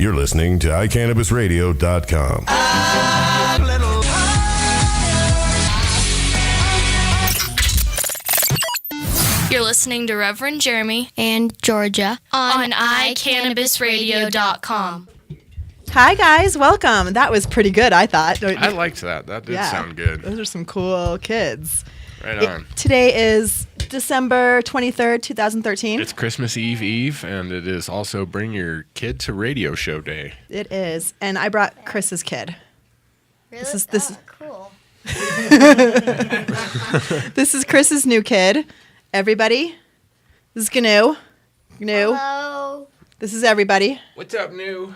You're listening to ICANNABISRADIO.com. You're listening to Rev Jeremy and Georgia on ICANNABISRADIO.com. Hi, guys. Welcome. That was pretty good, I thought. I liked that. That did sound good. Those are some cool kids. Right on. Today is December 23rd, 2013. It's Christmas Eve, and it is also Bring Your Kid to Radio Show Day. It is. And I brought Chris's kid. Really? This is cool. This is Chris's new kid. Everybody, this is Gnu. Hello. This is everybody. What's up, New?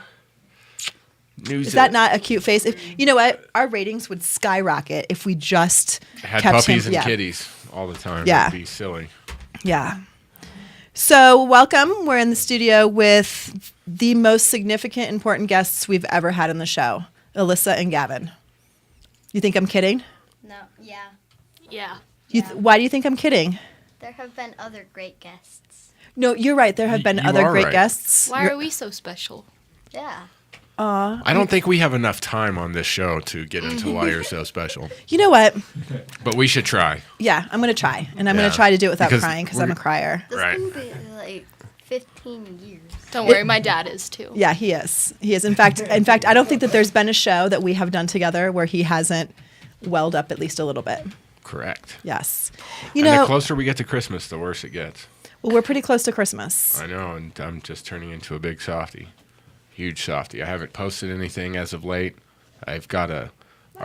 Is that not a cute face? You know what? Our ratings would skyrocket if we just had kept puppies him, and kitties all the time. Yeah. It'd be silly. Yeah. So welcome. We're in the studio with the most significant, important guests we've ever had on the show, Alyssa and Gavin. You think I'm kidding? No. Yeah. Yeah. Why do you think I'm kidding? There have been other great guests. No, you're right. There have been You other are great right. guests. Why are we so special? Yeah. I don't think we have enough time on this show to get into why you're so special. You know what? But we should try. Yeah, I'm going to try. And I'm going Yeah. to try to do it without Because crying because I'm a crier. This Right. can be like 15 years. Don't worry, my dad is too. Yeah, he is. He is. In fact, I don't think that there's been a show that we have done together where he hasn't welled up at least a little bit. Correct. Yes. And the closer we get to Christmas, the worse it gets. Well, we're pretty close to Christmas. I know, and I'm just turning into a big softie. Huge softie. I haven't posted anything as of late. I've got our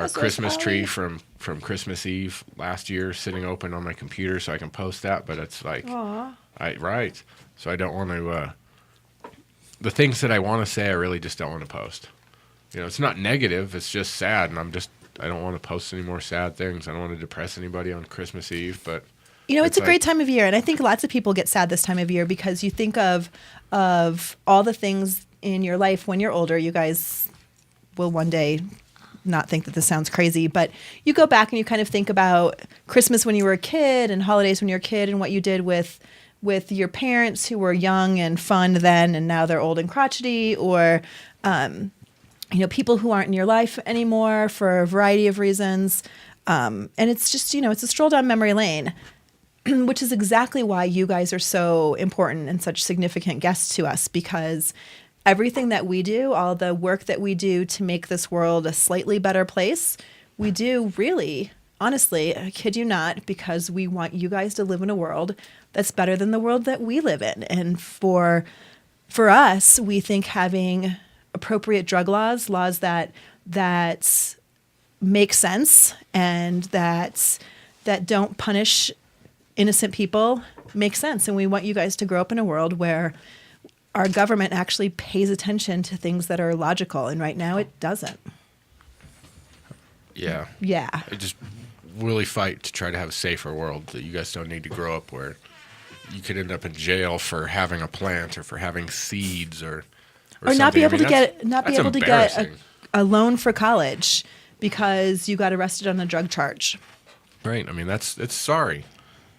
so Christmas sorry. tree from Christmas Eve last year sitting open on my computer so I can post that, but it's like, right. So I don't want to, the things that I want to say, I really just don't want to post. You know, it's not negative, it's just sad, and I don't want to post any more sad things. I don't want to depress anybody on Christmas Eve, but You know, it's a great time of year, and I think lots of people get sad this time of year because you think of all the things in your life when you're older. You guys will one day not think that this sounds crazy, but you go back and you kind of think about Christmas when you were a kid and holidays when you were a kid and what you did with your parents who were young and fun then and now they're old and crotchety, or people who aren't in your life anymore for a variety of reasons. And it's just, it's a stroll down memory lane. Which is exactly why you guys are so important and such significant guests to us, because everything that we do, all the work that we do to make this world a slightly better place, we do really, honestly, I kid you not, because we want you guys to live in a world that's better than the world that we live in. And for us, we think having appropriate drug laws that make sense and that don't punish innocent people makes sense. And we want you guys to grow up in a world where our government actually pays attention to things that are logical. And right now it doesn't. yeah. Yeah. I just really fight to try to have a safer world that you guys don't need to grow up where you could end up in jail for having a plant or for having seeds or not be able to get embarrassing. a loan for college because you got arrested on a drug charge. Right. I mean, it's sorry.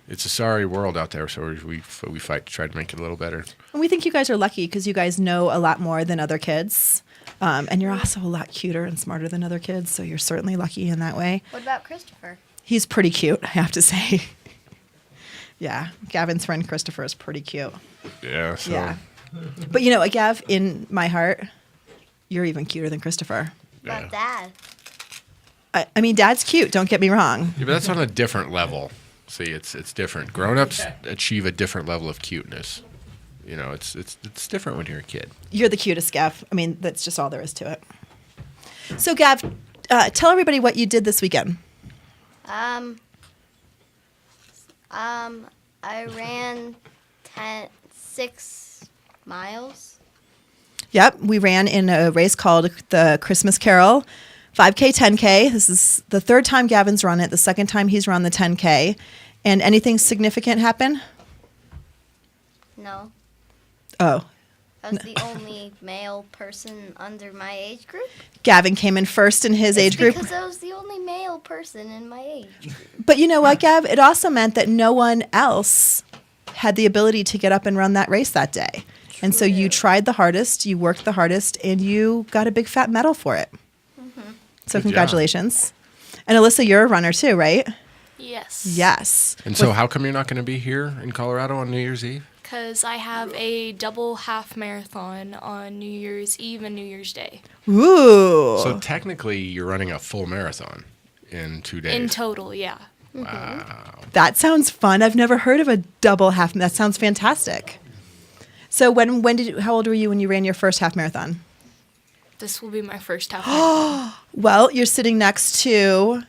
It's a sorry world out there, so we fight to try to make it a little better. And we think you guys are lucky because you guys know a lot more than other kids. And you're also a lot cuter and smarter than other kids, so you're certainly lucky in that way. What about Christopher? He's pretty cute, I have to say. Yeah, Gavin's friend Christopher is pretty cute. Yeah, so. Yeah. But you know what, Gav, in my heart, you're even cuter than Christopher. What about Dad? I mean, Dad's cute, don't get me wrong. Yeah, but that's on a different level. See, it's different. Grown-ups achieve a different level of cuteness. You know, it's different when you're a kid. You're the cutest, Gav. I mean, that's just all there is to it. So, Gav, tell everybody what you did this weekend. I ran 6 miles. Yep, we ran in a race called the Christmas Carol 5K, 10K. This is the third time Gavin's run it, the second time he's run the 10K. And anything significant happen? No. Oh. I was the only male person under my age group. Gavin came in first in his age group. Because I was the only male person in my age group. But you know what, Gav? It also meant that no one else had the ability to get up and run that race that day. And so you tried the hardest, you worked the hardest, and you got a big fat medal for it. So Good congratulations. And Alyssa, you're a runner too, right? Yes. Yes. And so, how come you're not going to be here in Colorado on New Year's Eve? Because I have a double half marathon on New Year's Eve and New Year's Day. Ooh. So technically, you're running a full marathon in 2 days. In total, yeah. Wow. That sounds fun. I've never heard of a double half. That sounds fantastic. So how old were you when you ran your first half marathon? This will be my first half marathon. Well, you're sitting next to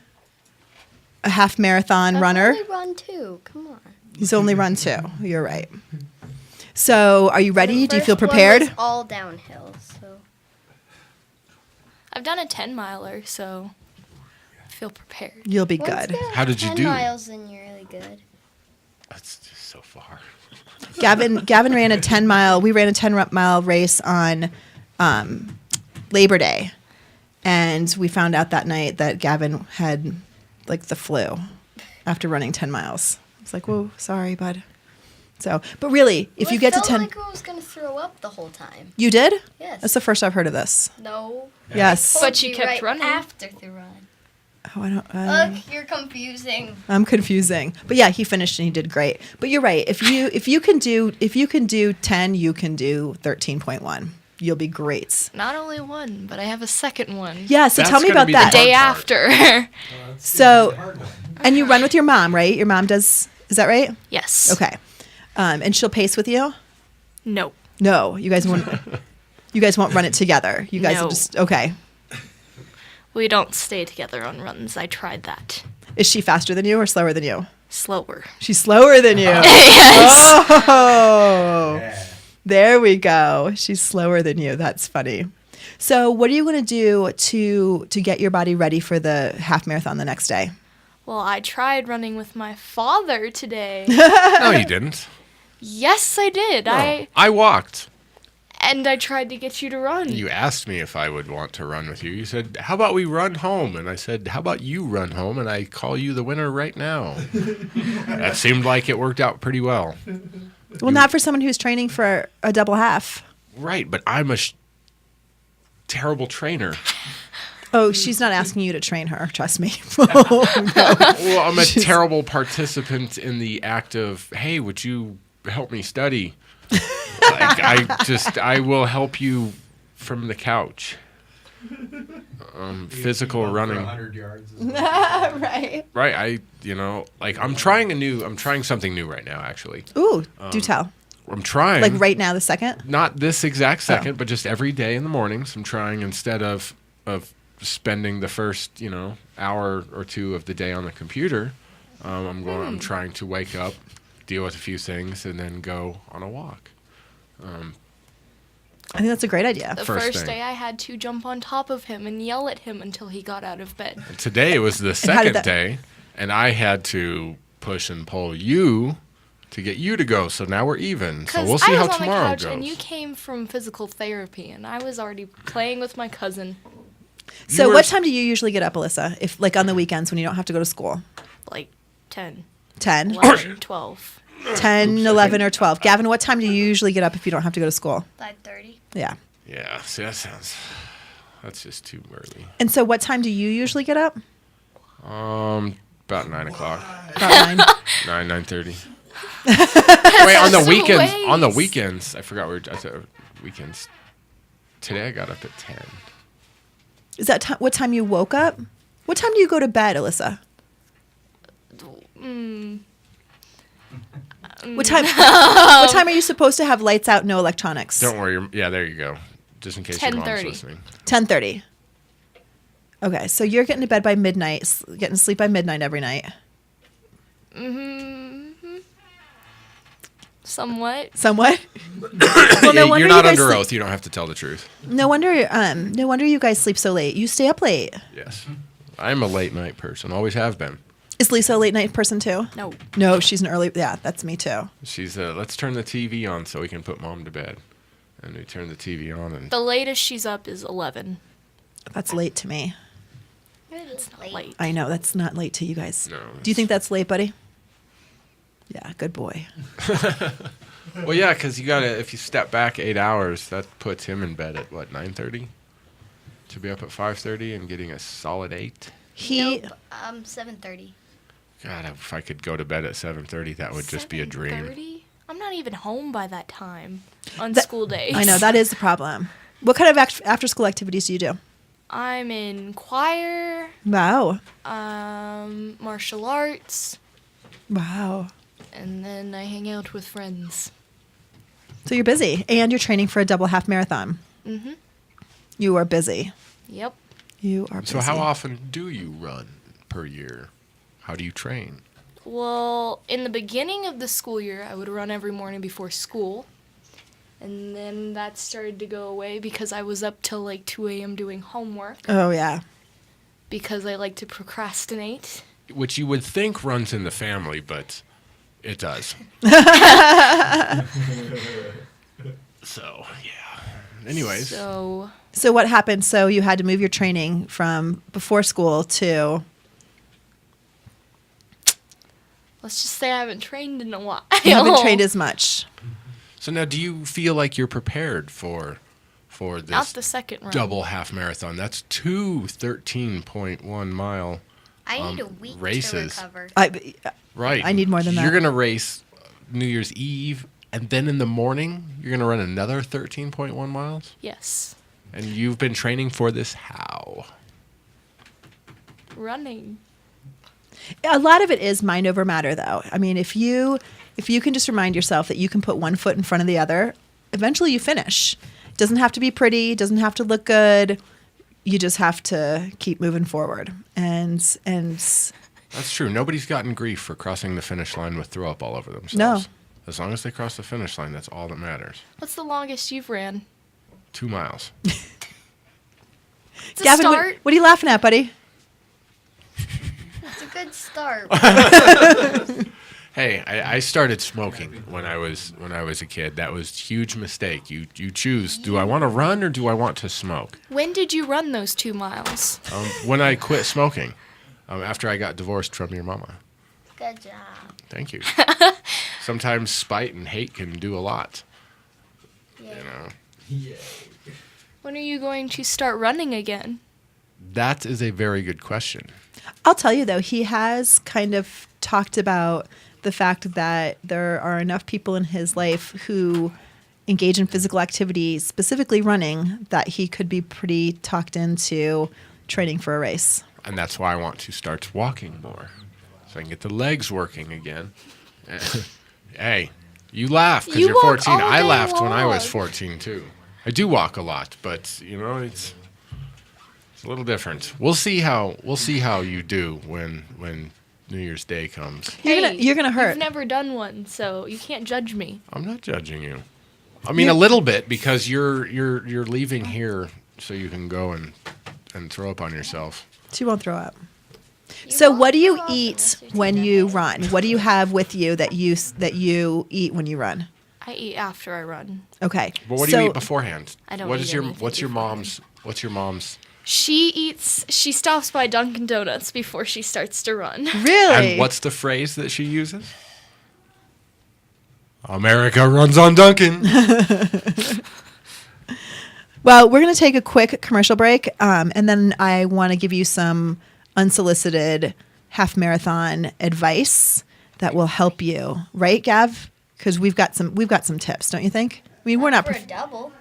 a half marathon runner. I've only run 2. Come on. He's only run 2. You're right. So are you ready? The Do you feel first one prepared? was all downhill, so. I've done a 10-miler, so I feel prepared. You'll be Once good. you get How did you 10 do? miles, then you're really good. That's just so far. Gavin ran a 10-mile. We ran a 10-mile race on Labor Day, and we found out that night that Gavin had like the flu after running 10 miles. I was like, "Whoa, sorry, bud." So, but really, if you get to 10, I felt like I was gonna throw up the whole time. you did? Yes. That's the first I've heard of this. No. Yes. Told But you kept right running. after the run. Oh, I don't. Look, you're confusing. I'm confusing, but yeah, he finished and he did great. But you're right. If you can do 10, you can do 13.1. You'll be great. Not only one, but I have a second one. Yeah. So That's tell me gonna about be the that. Day hard part. after. So, and you run with your mom, right? Your mom does. Is that right? Yes. Okay. And she'll pace with you. No. No, you guys won't. You guys won't run it together. You guys will No. just okay. We don't stay together on runs. I tried that. Is she faster than you or slower than you? Slower. She's slower than you. Yes. Oh, there we go. She's slower than you. That's funny. So, what are you going to do to get your body ready for the half marathon the next day? Well, I tried running with my father today. No, you didn't. Yes, I did. No. I walked. And I tried to get you to run. You asked me if I would want to run with you. You said, "How about we run home?" And I said, "How about you run home and I call you the winner right now?" That seemed like it worked out pretty well. Well, not for someone who's training for a double half. Right, but I'm a terrible trainer. Oh, she's not asking you to train her. Trust me. Well, I'm a terrible participant in the act of, "Hey, would you help me study?" I will help you from the couch. Physical running. 100 yards. Right. Right. I'm trying something new right now, actually. Ooh, do tell. I'm trying. Like right now, the second? Not this exact second, but just every day in the mornings. I'm trying, instead of spending the first, hour or two of the day on the computer, I'm trying to wake up, deal with a few things, and then go on a walk. I think that's a great idea. The First first thing. day I had to jump on top of him and yell at him until he got out of bed. Today it was the how did second that- day, and I had to push and pull you to get you to go. So now we're even. So Because we'll see I how was on the tomorrow couch goes. and you came from physical therapy and I was already playing with my cousin. So, You were- what time do you usually get up, Alyssa? If like on the weekends when you don't have to go to school? Like 10, 10, 11, 12. 10, 11, or 12. Gavin, what time do you usually get up if you don't have to go to school? 5:30. Yeah. Yeah, see, that's just too early. And so, what time do you usually get up? About 9 o'clock. About 9. 9:30. Wait, on the That's weekends. ways. On the weekends, I forgot I said weekends. Today I got up at 10. Is that what time you woke up? What time do you go to bed, Alyssa? What time? What time are you supposed to have lights out, no electronics? Don't worry. Yeah, there you go. Just in case your mom's 10:30. listening. 10:30. Okay, so you're getting to bed by midnight, getting to sleep by midnight every night. Somewhat. Somewhat. Yeah, no wonder you're you not guys under sleep- oath. You don't have to tell the truth. No wonder. No wonder you guys sleep so late. You stay up late. Yes. I'm a late night person. Always have been. Is Lisa a late night person too? No. No, she's an early. Yeah, that's me too. She's let's turn the TV on so we can put mom to bed. And we turn the TV on and The latest she's up is 11. That's late to me. It's Not late. I know that's not late to you guys. No, Do you think that's late, buddy? Yeah, good boy. Well, yeah, because if you step back 8 hours, that puts him in bed at, 9:30? To be up at 5:30 and getting a solid 8? He, Nope, 7:30. God, if I could go to bed at 7:30, that would just be a dream. 7:30? I'm not even home by that time on That- school days. I know, that is the problem. What kind of after-school activities do you do? I'm in choir, Wow. martial arts, Wow. and then I hang out with friends. So you're busy, and you're training for a double half marathon. Mm-hmm. You are busy. Yep. You are busy. So how often do you run per year? How do you train? Well, in the beginning of the school year, I would run every morning before school. And then that started to go away because I was up till 2 a.m. doing homework Oh, yeah. because I like to procrastinate. Which you would think runs in the family, but it does. So, yeah. Anyways. So, So what happened? So you had to move your training from before school to... let's just say I haven't trained in a while. You haven't trained as much. So now, do you feel like you're prepared for this Not the second run. double half marathon? That's 2 13.1 mile I need a week races. to recover. Right. I need more than that. You're gonna race New Year's Eve, and then in the morning you're gonna run another 13.1 miles. Yes. And you've been training for this how? Running. A lot of it is mind over matter, though. I mean, if you can just remind yourself that you can put one foot in front of the other, eventually you finish. It doesn't have to be pretty, doesn't have to look good. You just have to keep moving forward. And That's true. Nobody's gotten grief for crossing the finish line with throw up all over themselves. No. As long as they cross the finish line, that's all that matters. What's the longest you've ran? 2 miles. It's a Gavin, start. what are you laughing at, buddy? It's a good start. Hey, I started smoking when I was a kid. That was a huge mistake. You choose, do I want to run or do I want to smoke? When did you run those 2 miles? When I quit smoking, after I got divorced from your mama. Good job. Thank you. Sometimes spite and hate can do a lot. Yeah. You know, When are you going to start running again? that is a very good question. I'll tell you, though, he has kind of talked about the fact that there are enough people in his life who engage in physical activity, specifically running, that he could be pretty talked into training for a race. And that's why I want to start walking more, so I can get the legs working again. Hey, you laugh because You you're walk 14. all I day laughed when I was long. 14 too. I do walk a lot, but it's a little different. We'll see how you do when New Year's Day comes. You're gonna hurt. You've never done one, so you can't judge me. I'm not judging you. I mean, a little bit because you're leaving here so you can go and throw up on yourself. She won't throw up. So won't what do you throw up eat unless you're when too you nervous. run? What do you have with you that you eat when you run? I eat after I run. Okay. But what do So- you eat beforehand? I don't What eat is your anything what's your beforehand. mom's She stops by Dunkin' Donuts before she starts to run. Really? and what's the phrase that she uses? America runs on Dunkin'. Well, we're going to take a quick commercial break, and then I want to give you some unsolicited half marathon advice that will help you, right, Gav? Because we've got some tips, don't you think? I mean, we're not. For a double.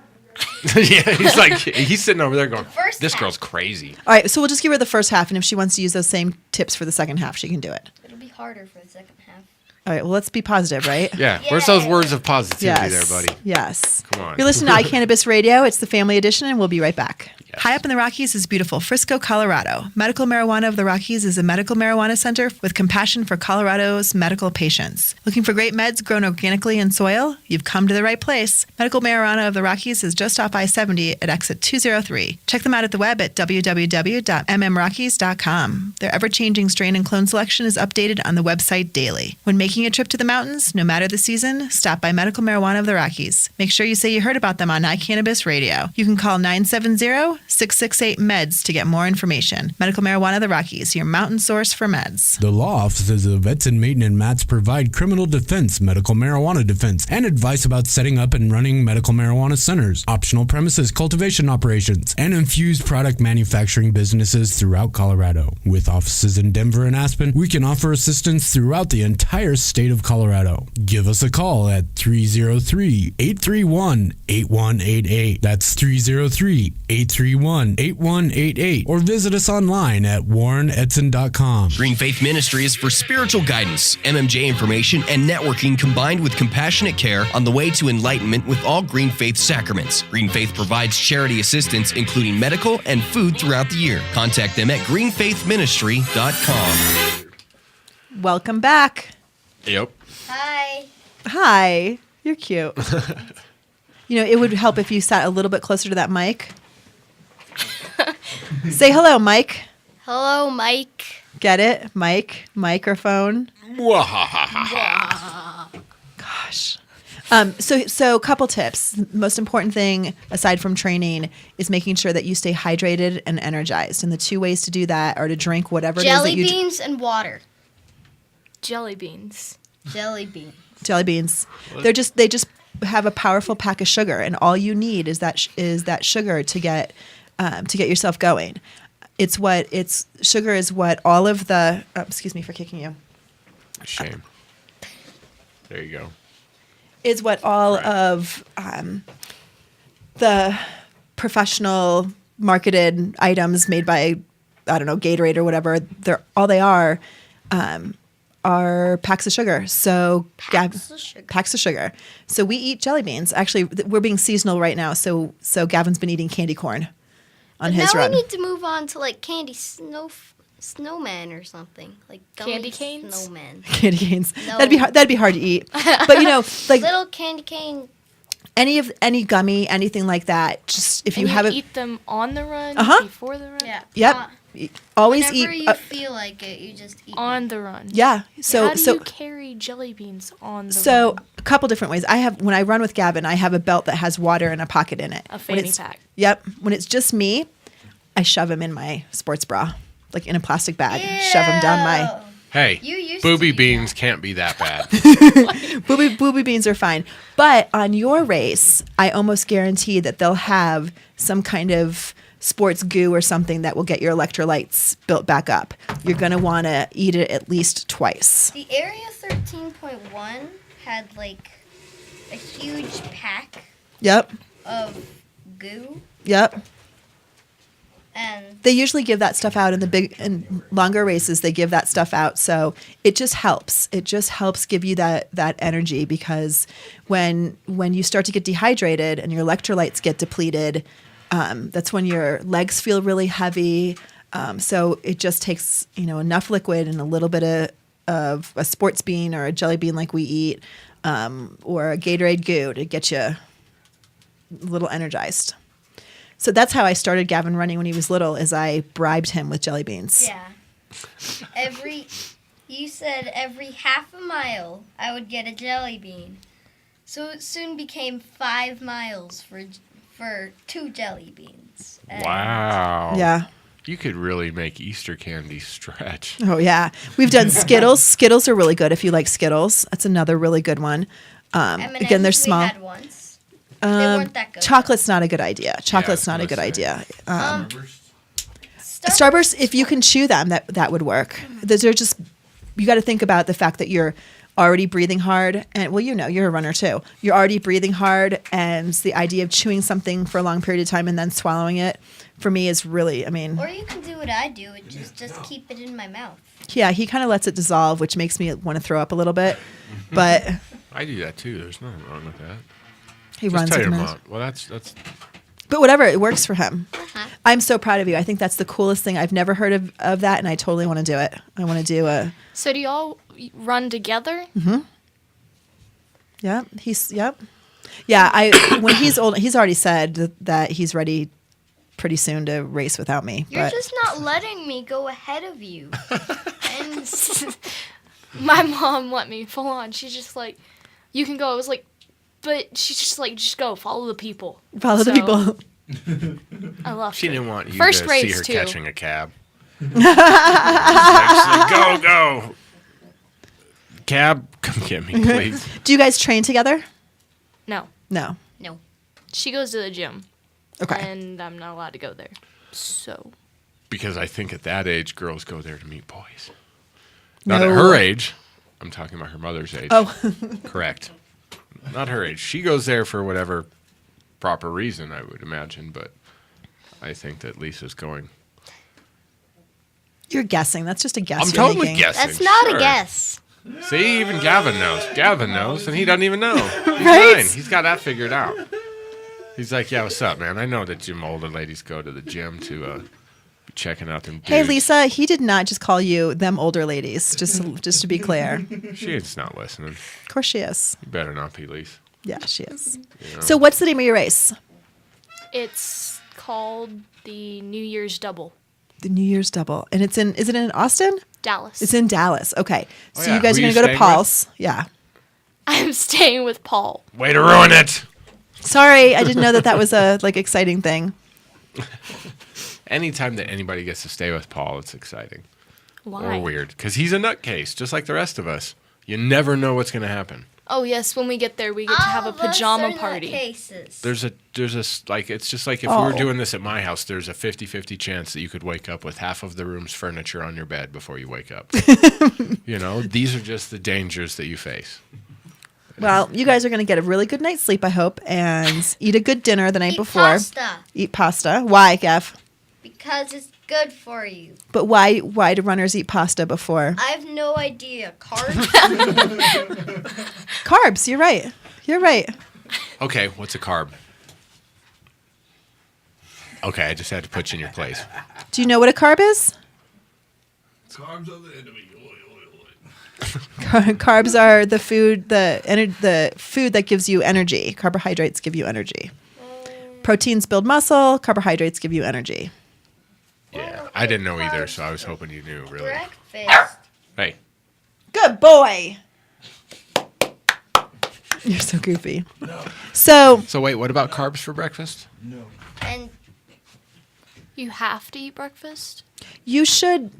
Yeah, he's sitting over there going, first "This half. girl's crazy." All right, so we'll just give her the first half, and if she wants to use those same tips for the second half, she can do it. It'll be harder for the second half. All right, well, let's be positive, right? Yeah, where's those Yeah. words of positivity Yes. there, buddy? Yes. Come on. You're listening to iCannabis Radio. It's the family edition, and we'll be right back. Yes. High up in the Rockies is beautiful Frisco, Colorado. Medical Marijuana of the Rockies is a medical marijuana center with compassion for Colorado's medical patients. Looking for great meds grown organically in soil? You've come to the right place. Medical Marijuana of the Rockies is just off I-70 at exit 203. Check them out at the web at www.mmrockies.com. Their ever-changing strain and clone selection is updated on the website daily. When making a trip to the mountains, no matter the season, stop by Medical Marijuana of the Rockies. Make sure you say you heard about them on iCannabis Radio. You can call 970 888-668-MEDS to get more information. Medical Marijuana of the Rockies, your mountain source for meds. The law offices of Edson, Mayton, and Matz provide criminal defense, medical marijuana defense, and advice about setting up and running medical marijuana centers, optional premises cultivation operations, and infused product manufacturing businesses throughout Colorado. With offices in Denver and Aspen, we can offer assistance throughout the entire state of Colorado. Give us a call at 303-831-8188. That's 303-831-8188. Or visit us online at warrenedson.com. Green Faith Ministry is for spiritual guidance, MMJ information, and networking combined with compassionate care on the way to enlightenment with all Green Faith sacraments. Green Faith provides charity assistance, including medical and food throughout the year. Contact them at greenfaithministry.com. Welcome back. Yep. Hi. Hi. You're cute. It would help if you sat a little bit closer to that mic. Say hello, Mike. Hello, Mike. Get it? Mike, microphone. Gosh. So couple tips. The most important thing, aside from training, is making sure that you stay hydrated and energized. And the two ways to do that are to drink whatever it is that Jelly you beans and water. Jelly beans. Jelly beans. Jelly beans. They just have a powerful pack of sugar, and all you need is that sugar to get yourself going. Sugar is what all of the. Excuse me for kicking you. Shame. There you go. Is what all of the professional marketed items made by, I don't know, Gatorade or whatever. They are packs of sugar. So packs of sugar. So we eat jelly beans. Actually, we're being seasonal right now. So Gavin's been eating candy corn on his run. Now we need to move on to like candy snowman or something, like Candy canes? Snowman. Candy canes. No. That'd be hard to eat. But like Little candy cane. any gummy, anything like that. Just if you have it, eat them on the run, before the run. Yeah. Yep. Always Whenever eat you feel like it, you just eat On the run. Yeah. How do you carry jelly beans on the run? So a couple different ways. When I run with Gavin, I have a belt that has water and a pocket in it. A fanny pack. Yep. When it's just me, I shove him in my sports bra, like in a plastic bag. Shove him down my. Hey, You used to booby do beans that. can't be that bad. Booby beans are fine. But on your race, I almost guarantee that they'll have some kind of sports goo or something that will get your electrolytes built back up. You're going to want to eat it at least twice. The Area 13.1 had like a huge pack Yep. of goo, Yep. and They usually give that stuff out in longer races. They give that stuff out, so it just helps. It just helps give you that energy, because when you start to get dehydrated and your electrolytes get depleted, that's when your legs feel really heavy. So it just takes enough liquid and a little bit of a sports bean or a jelly bean like we eat, or a Gatorade goo to get you a little energized. So that's how I started Gavin running when he was little, is I bribed him with jelly beans. yeah. You said every half a mile I would get a jelly bean. So it soon became 5 miles for 2 jelly beans. And Wow. Yeah. You could really make Easter candy stretch. Oh, yeah. We've done Skittles. Skittles are really good if you like Skittles. That's another really good one. M&Ms Again, they're we small. had once. They weren't that good. Chocolate's not a good idea. Chocolate's not a good idea. Starburst, if you can chew them, that would work. They're just, you got to think about the fact that you're already breathing hard, and you're a runner too. You're already breathing hard, and the idea of chewing something for a long period of time and then swallowing it, for me, is really, Or you can do what I do, and just keep it in my mouth. yeah, he kind of lets it dissolve, which makes me want to throw up a little bit, but I do that too. There's nothing wrong with that. he Just runs tell with your him. mom. Well, that's But whatever, it works for him. I'm so proud of you. I think that's the coolest thing. I've never heard of that, and I totally want to do it. I want to do a. So do y'all run together? Yeah, Yeah, when he's old, he's already said that he's ready pretty soon to race without me. You're but just not letting me go ahead of you. And My mom let me full on. She's just like, you can go. I was like, but she's just like, just go, follow the people. follow the So, people. I loved She it. didn't want you First to see race, her too. catching a cab. She's like, go. Cab, come get me, please. Do you guys train together? No. No. No. She goes to the gym. Okay. And I'm not allowed to go there. So. Because I think at that age, girls go there to meet boys. No. Not at her age. I'm talking about her mother's age. Oh. Correct. Not her age. She goes there for whatever proper reason, I would imagine. But I think that Lisa's going. You're guessing. That's just a guess. I'm you're totally making. guessing. That's not sure. a guess. See, even Gavin knows. Gavin knows, and he doesn't even know. He's Right? 9. He's got that figured out. He's like, yeah, what's up, man? I know that you older ladies go to the gym to be checking out them dudes. Hey, Lisa, he did not just call you them older ladies, just to be clear. She's not listening. Of course she is. You better not be, Lisa. Yeah, she is. You know? So what's the name of your race? It's called the New Year's Double. The New Year's Double. And is it in Austin? Dallas. It's in Dallas. Okay. Oh, So yeah. you guys Who are you going to go to staying Paul's. Yeah. I'm staying with Paul. Way to ruin it. Sorry, I didn't know that was a exciting thing. Anytime that anybody gets to stay with Paul, it's exciting. Why? Or weird. Because he's a nutcase, just like the rest of us. You never know what's going to happen. Oh, yes. When we get there, we get to have a pajama party. Cases. There's a like, it's just like if we were doing this at my house, there's a 50-50 chance that you could wake up with half of the room's furniture on your bed before you wake up. You know, these are just the dangers that you face. Well, you guys are going to get a really good night's sleep, I hope, and eat a good dinner the night Eat before. pasta. Eat pasta. Why, Gav? Because it's good for you. But why do runners eat pasta before? I have no idea. Carbs? Carbs. You're right. You're right. Okay, what's a carb? Okay, I just had to put you in your place. Do you know what a carb is? Carbs are the enemy. Carbs are the food, the food that gives you energy. Carbohydrates give you energy. Proteins build muscle. Carbohydrates give you energy. Yeah, I didn't know either, so I was hoping you knew, really. Breakfast. Hey, Good boy. You're so goofy. So so wait, what about carbs for breakfast? And You have to eat breakfast? you should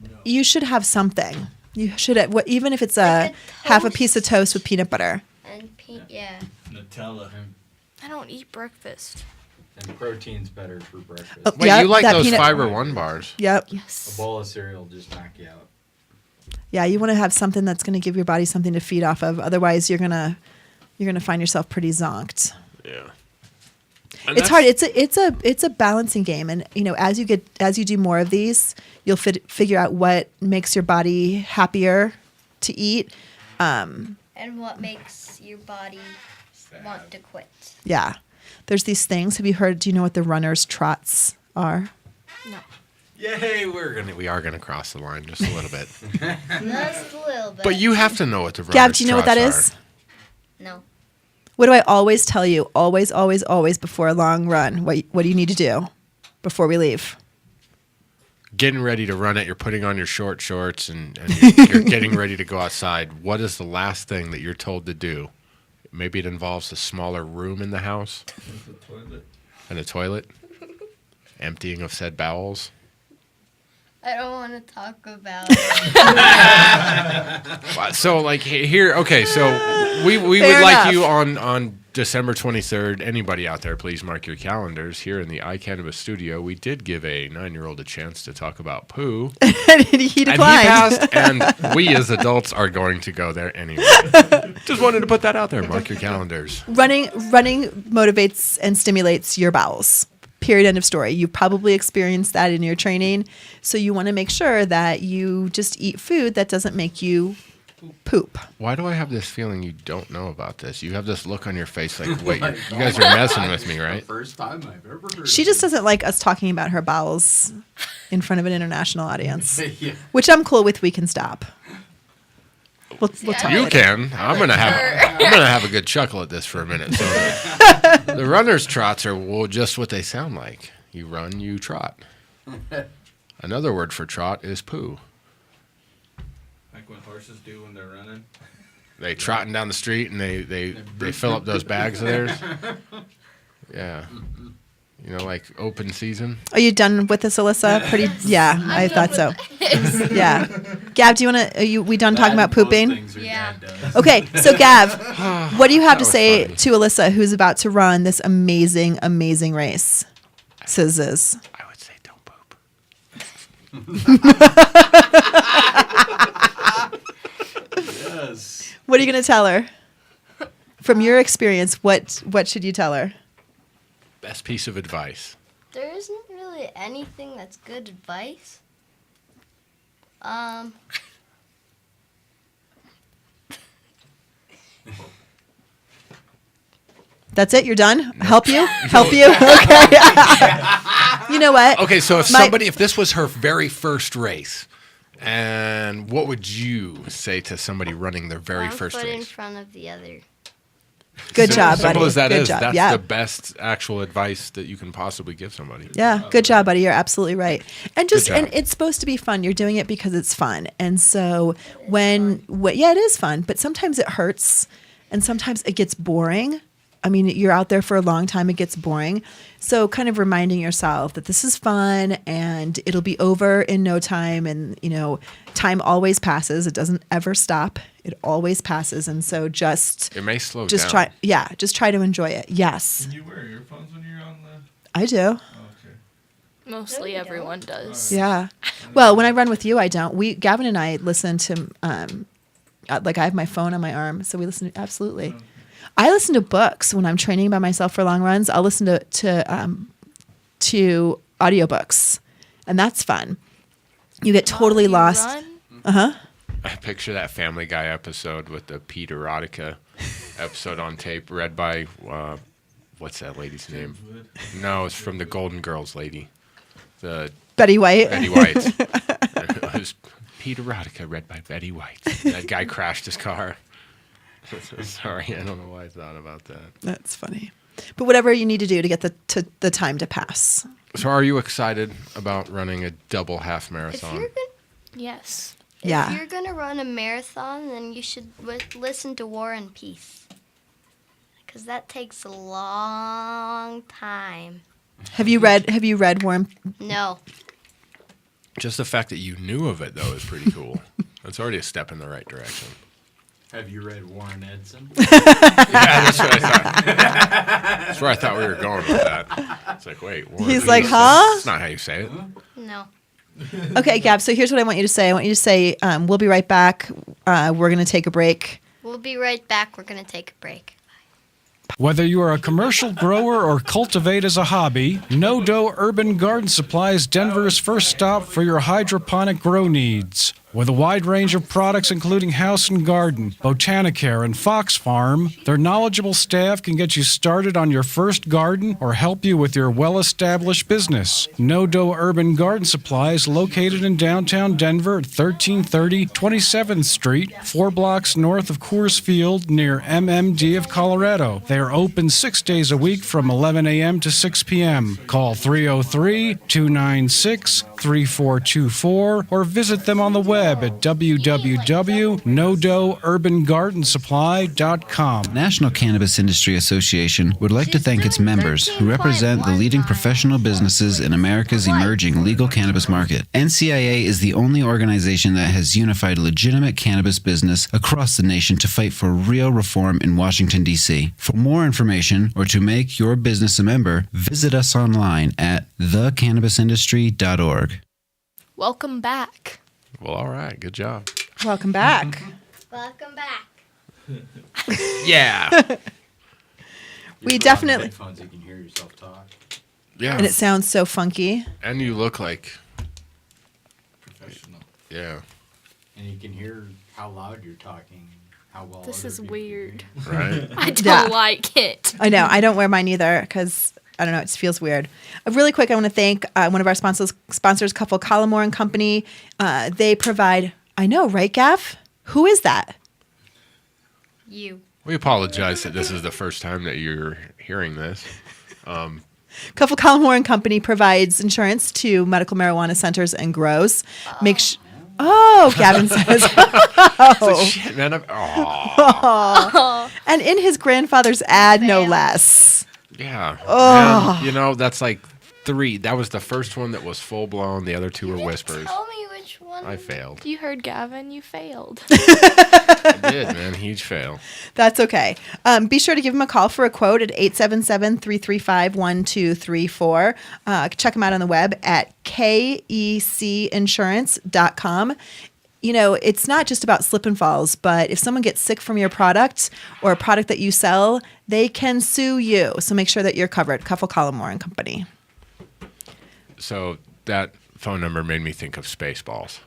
have something. You should even if it's Like a half a toast. piece of toast with peanut butter. yeah. Nutella. I don't eat breakfast. And protein's better for breakfast. Oh, Wait, yeah, you like that those peanut- Fiber One bars? Yep. A Yes. bowl of cereal will just knock you out. Yeah, you want to have something that's going to give your body something to feed off of. Otherwise, you're gonna find yourself pretty zonked. Yeah. It's hard. It's a balancing game, and as you do more of these, you'll figure out what makes your body happier to eat. And what makes your body want to quit? Yeah, there's these things. Have you heard? Do you know what the runner's trots are? No. Yay, we are gonna cross the line just a little bit. Just a little bit. But you have to know what the Gav, runner's do you know what that trots is? No. What do I always tell you? Always, always, always before a long run. What do you need to do before we leave? Getting ready to run it, you're putting on your short shorts and you're getting ready to go outside. What is the last thing that you're told to do? Maybe it involves a smaller room in the house. The toilet. And a toilet. Emptying of said bowels. I don't want to talk about it. So like here, okay, so we would Fair like enough. you on December 23rd. Anybody out there, please mark your calendars. Here in the iCannabis studio, we did give a 9-year-old a chance to talk about poo. And he And he declined. passed, and we as adults are going to go there anyway. Just wanted to put that out there. Mark your calendars. Running motivates and stimulates your bowels. Period. End of story. You've probably experienced that in your training. So you want to make sure that you just eat food that doesn't make you poop. Why do I have this feeling you don't know about this? You have this look on your face like, wait, you guys are messing with me, right? First time I've ever heard She of just doesn't like us talking about her bowels in front of an international audience, it. Yeah. which I'm cool with. We can stop. We'll talk You later. can. I'm gonna have a good chuckle at this for a minute. So the runner's trots are just what they sound like. You run, you trot. Another word for trot is poo. Like when horses do when they're running. They trotting down the street and they fill up those bags of theirs. Yeah. You know, like open season. Are you done with this, Alyssa? Pretty. Yeah, I thought so. Yeah. Gav, do you want to? Are we done talking about pooping? Yeah. Okay, so Gav, what do you have to was say funny. to Alyssa, who's about to run this amazing, amazing race? Scissors. I would say don't poop. Yes. What are you going to tell her? From your experience, what should you tell her? Best piece of advice. There isn't really anything that's good advice. That's it? You're done? Help you? Help you? Okay. You know what? Okay, so if My- if this was her very first race, and what would you say to somebody running their very One first foot in race? front of the other. Good job, buddy. Simple as that Good is, job. that's Yeah. the best actual advice that you can possibly give somebody. Yeah, good job, buddy. You're absolutely right. And just Good job. and it's supposed to be fun. You're doing it because it's fun. And so yeah, it is fun, but sometimes it hurts and sometimes it gets boring. I mean, you're out there for a long time, it gets boring. So kind of reminding yourself that this is fun and it'll be over in no time, and time always passes. It doesn't ever stop. It always passes. And so It may slow just down. just try to enjoy it. Yes. Can you wear earphones when you're on the? I do. Oh, okay. Mostly No, you everyone does. Yeah. Well, when I run with you, I don't. Gavin and I listen to, like I have my phone on my arm, so we listen to, absolutely. I listen to books when I'm training by myself for long runs. I'll listen to audiobooks, and that's fun. You get totally You lost. run? I picture that Family Guy episode with the Pete Erotica episode on tape, read by what's that lady's name? No, it's from the Golden Girls lady, the Betty White. Betty White. It was Pete Erotica, read by Betty White. That guy crashed his car. Sorry, I don't know why I thought about that. That's funny. But whatever you need to do to get the time to pass. So, are you excited about running a double half If marathon? you're gonna, Yes. Yeah. if you're gonna run a marathon, then you should listen to War and Peace, because that takes a long time. Have you read Warm? No. Just the fact that you knew of it, though, is pretty cool. That's already a step in the right direction. Have you read Warren Edson? Yeah, that's what I thought. That's where I thought we were going with that. It's like, wait. Warren He's Beatty. like, huh? That's not how you say it. No. Okay, Gab. So here's what I want you to say. I want you to say, "We'll be right back. We're going to take a break." We'll be right back. We're gonna take a break. Whether you are a commercial grower or cultivate as a hobby, No Dough Urban Garden Supply is Denver's first stop for your hydroponic grow needs. With a wide range of products including House and Garden, Botanicare, and Fox Farm, their knowledgeable staff can get you started on your first garden or help you with your well-established business. No Dough Urban Garden Supply is located in downtown Denver at 1330 27th Street, 4 blocks north of Coors Field near MMD of Colorado. They are open 6 days a week from 11 a.m. to 6 p.m. Call 303-296-3424 or visit them on the web at www.nodoughurbangardensupply.com. National Cannabis Industry Association would like to thank its members who represent the leading professional businesses in America's emerging legal cannabis market. NCIA is the only organization that has unified legitimate cannabis business across the nation to fight for real reform in Washington, D.C. For more information or to make your business a member, visit us online at thecannabisindustry.org. Welcome back. Well, all right. Good job. Welcome back. Welcome back. Yeah. We definitely. Headphones, you can hear yourself talk. Yeah. And it sounds so funky. And you look like, Professional. yeah. And you can hear how loud you're talking, how well. This other is people weird. can hear you. Right? I don't Yeah. like it. I know. I don't wear mine either because I don't know. It feels weird. Really quick, I want to thank one of our sponsors, Couple Collimore and Company. They provide. I know, right, Gav? Who is that? You. We apologize that this is the first time that you're hearing this. Couple Collimore and Company provides insurance to medical marijuana centers and grows. Gavin says. Shit, man. And in his grandfather's ad, no less. Yeah. Oh. Man, that's like 3. That was the first one that was full blown. The other 2 were whispers. Tell me which one. I failed. You heard Gavin, you failed. I did, man. Huge fail. That's okay. Be sure to give him a call for a quote at 877-335-1234. Check him out on the web at kecinsurance.com. It's not just about slip and falls, but if someone gets sick from your product or a product that you sell, they can sue you. So make sure that you're covered. Cuffle Collmore and Company. So that phone number made me think of Spaceballs.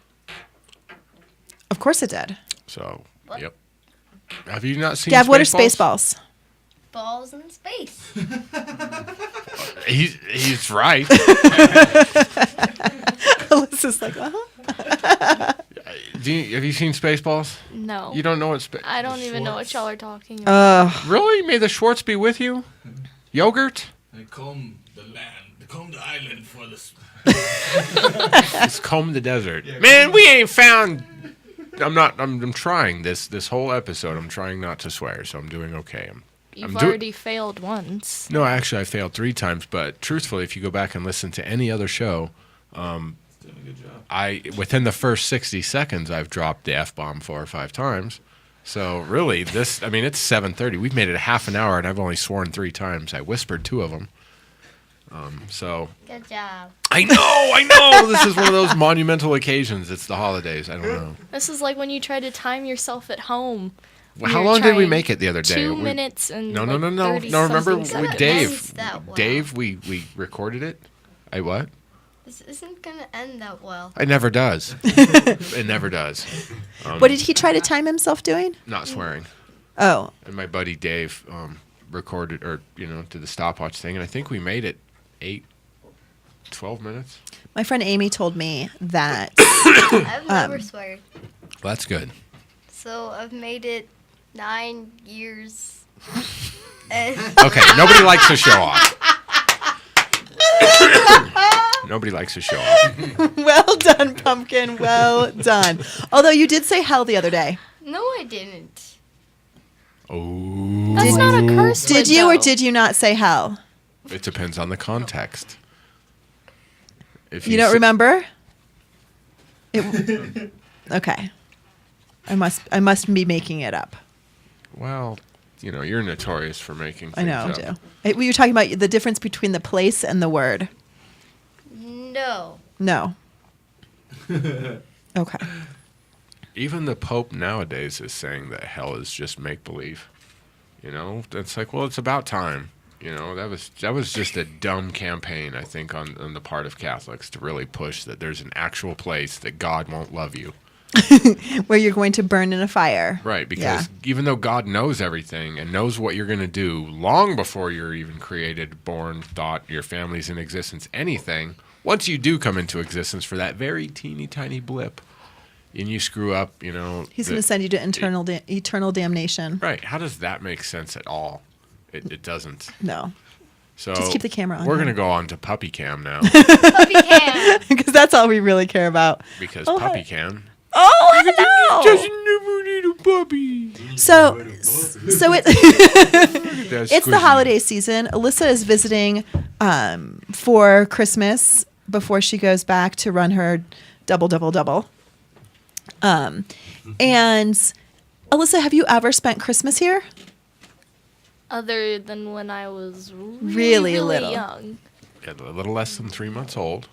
Of course it did. So, yep. Have you not seen Gav, what are Spaceballs? Spaceballs? Balls in space. He's right. Alyssa's like, uh-huh. Have you seen Spaceballs? No. You don't know what I don't even know what y'all are talking about. Really? May the Schwartz be with you? Yogurt? They comb the land. They comb the island for the... It's comb the desert. Man, we ain't found... I'm trying this whole episode. I'm trying not to swear, so I'm doing okay. You've already failed once. No, actually, I failed 3 times. But truthfully, if you go back and listen to any other show, Doing a good job. within the first 60 seconds, I've dropped the F-bomb 4 or 5 times. So really, it's 7:30. We've made it a half an hour, and I've only sworn 3 times. I whispered 2 of them. So Good job. I know. This is one of those monumental occasions. It's the holidays. I don't know. This is like when you try to time yourself at home. Well, how long did we make it the other day? 2 minutes and No. like 30 No, remember something with seconds. Dave. Ends that well. Dave, we recorded it. What? This isn't gonna end that well. It never does. It never does. What did he try to time himself doing? Not swearing. Oh. And my buddy Dave recorded did the stopwatch thing, and I think we made it 12 minutes. My friend Amy told me that. I've never sweared. Well, that's good. So I've made it 9 years. And Okay, nobody likes to show off. Nobody likes to show off. Well done, Pumpkin. Well done. Although you did say hell the other day. no, I didn't. Oh. That's not a curse word, Did you or though. did you not say hell? It depends on the context. If You don't remember? Okay. I must be making it up. Well, you're notorious for making I things know, up. too. Were you talking about the difference between the place and the word? No. No. Okay. Even the Pope nowadays is saying that hell is just make-believe. It's like, well, it's about time. That was just a dumb campaign, I think, on the part of Catholics to really push that there's an actual place that God won't love you. Where you're going to burn in a fire. Right, because even though God knows everything and knows what you're going to do long before you're even created, born, thought, your family's in existence, anything, once you do come into existence for that very teeny tiny blip and you screw up, He's going to send you to eternal damnation. Right. How does that make sense at all? It doesn't. No. So Just keep the camera on We're him. going to go on to Puppy Cam now Puppy can. Because that's all we really care about. because Oh, Puppy hi. Cam Oh, hello. doesn't never need a puppy. So it's It's the holiday season. Alyssa is visiting for Christmas before she goes back to run her double. And Alyssa, have you ever spent Christmas here? Other than when I was Really really little. young. A little less than 3 months old.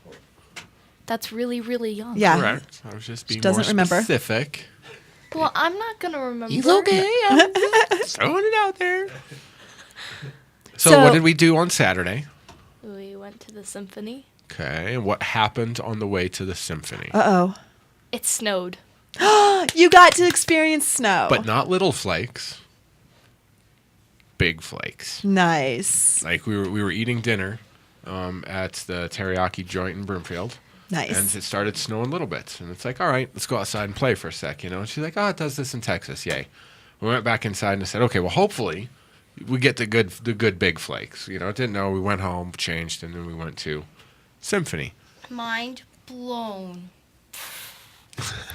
That's really, really young. Yeah. Correct. I was just being doesn't more remember. specific. Well, I'm not going to remember. He's okay. I'm just throwing it out there. So So- what did we do on Saturday? We went to the symphony. Okay. And what happened on the way to the symphony? Uh-oh. It snowed. You got to experience snow. But not little flakes. Big flakes. Nice. Like we were eating dinner at the teriyaki joint in Broomfield. Nice. And it started snowing little bits. And it's like, all right, let's go outside and play for a sec, And she's like, oh, it does this in Texas. Yay. We went back inside and I said, okay, well, hopefully we get the good big flakes. Didn't know. We went home, changed, and then we went to Symphony. Mind blown.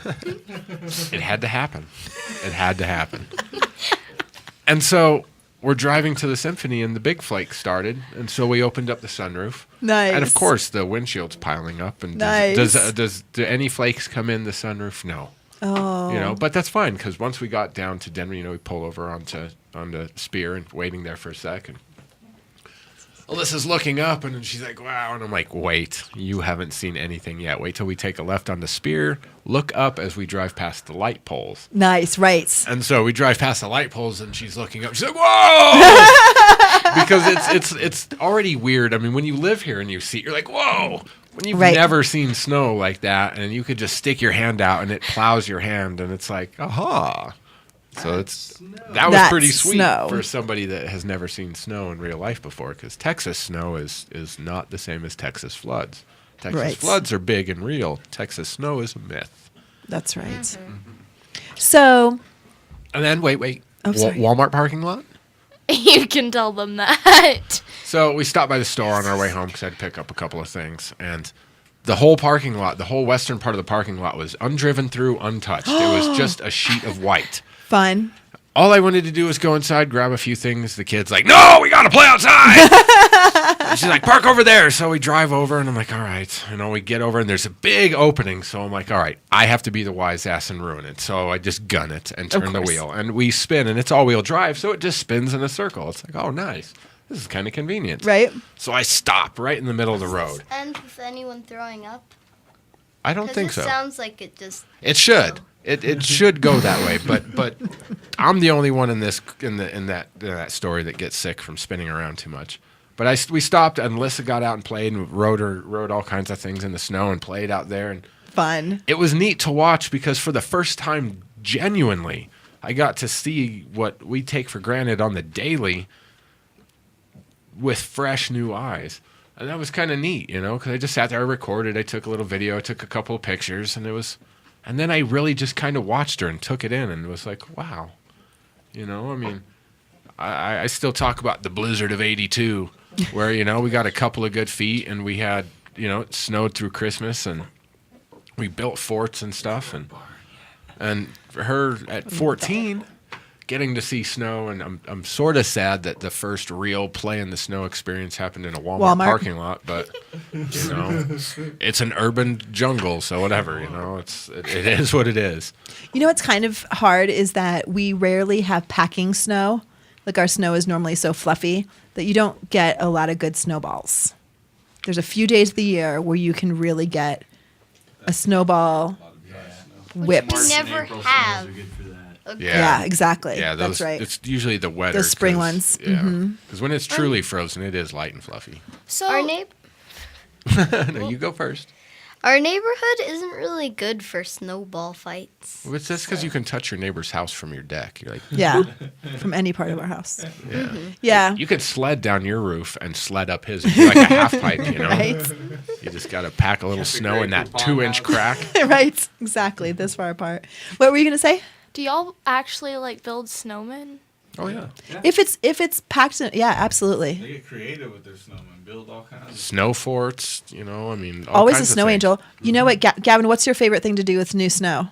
It had to happen. It had to happen. And so we're driving to the symphony and the big flake started, and so we opened up the sunroof. Nice. And of course the windshield's piling up. And Nice. do any flakes come in the sunroof? No. Oh. But that's fine because once we got down to Denver, we pull over onto Spear and waiting there for a second. Alyssa's looking up and she's like, wow. And I'm like, wait, you haven't seen anything yet. Wait till we take a left onto Spear. Look up as we drive past the light poles. Nice, right. And so we drive past the light poles and she's looking up. She's like, whoa! Because it's already weird. I mean, when you live here and you see it, you're like, whoa! When you've never seen snow like that and you could just stick your hand out and it plows your hand and it's like, aha. So that was pretty sweet for somebody that has never seen snow in real life before, because Texas snow is not the same as Texas floods. Texas floods are big and real. Texas snow is a myth. That's right. Mm-hmm. So. And then wait. Oh, sorry. Walmart parking lot. You can tell them that. So we stopped by the store on our way home because I had to pick up a couple of things, and the whole parking lot, the whole western part of the parking lot, was undriven through, untouched. It was just a sheet of white. Fun. All I wanted to do was go inside, grab a few things. The kid's like, no, we got to play outside. She's like, park over there. So we drive over, and I'm like, all right. We get over, and there's a big opening. So I'm like, all right, I have to be the wise ass and ruin it. So I just gun it and turn the wheel. And we spin, and it's all-wheel drive, so it just spins in a circle. It's like, oh, nice. This is kind of convenient. Right. So I stop right in the middle of the road. And with anyone throwing up? I don't think so. It sounds like it just... It should. It should go that way, but I'm the only one in that story that gets sick from spinning around too much. But we stopped, and Alyssa got out and played and rode all kinds of things in the snow and played out there. And fun. It was neat to watch because for the first time, genuinely, I got to see what we take for granted on the daily with fresh new eyes. And that was kind of neat, because I just sat there, I recorded, I took a little video, I took a couple of pictures, and then I really just kind of watched her and took it in and was like, wow. I still talk about the blizzard of '82 where, we got a couple of good feet and we had, it snowed through Christmas and we built forts and stuff. And for her at 14, getting to see snow, and I'm sort of sad that the first real play in the snow experience happened in a Walmart parking lot, but it's an urban jungle, so whatever, it is what it is. What's kind of hard is that we rarely have packing snow. Like our snow is normally so fluffy that you don't get a lot of good snowballs. There's a few days of the year where you can really get a snowball whipped. Which we never have. Yeah, exactly. Yeah, that's right. It's usually the weather. The spring ones. Yeah, because when it's truly frozen, it is light and fluffy. So our No, you go first. Our neighborhood isn't really good for snowball fights. Well, that's because you can touch your neighbor's house from your deck. You're like, yeah, from any part of our house. Yeah. Mm-hmm. Yeah. You could sled down your roof and sled up his. It'd be like a half pipe, Right. You just got to pack a little snow in that 2-inch crack. Right. Exactly. This far apart. What were you gonna say? do y'all actually build snowmen? Oh yeah. If it's packed in, yeah, absolutely. They get creative with their snowmen, build all kinds of Snow forts, all always kinds a snow of things. angel. You know what, Gavin? What's your favorite thing to do with new snow?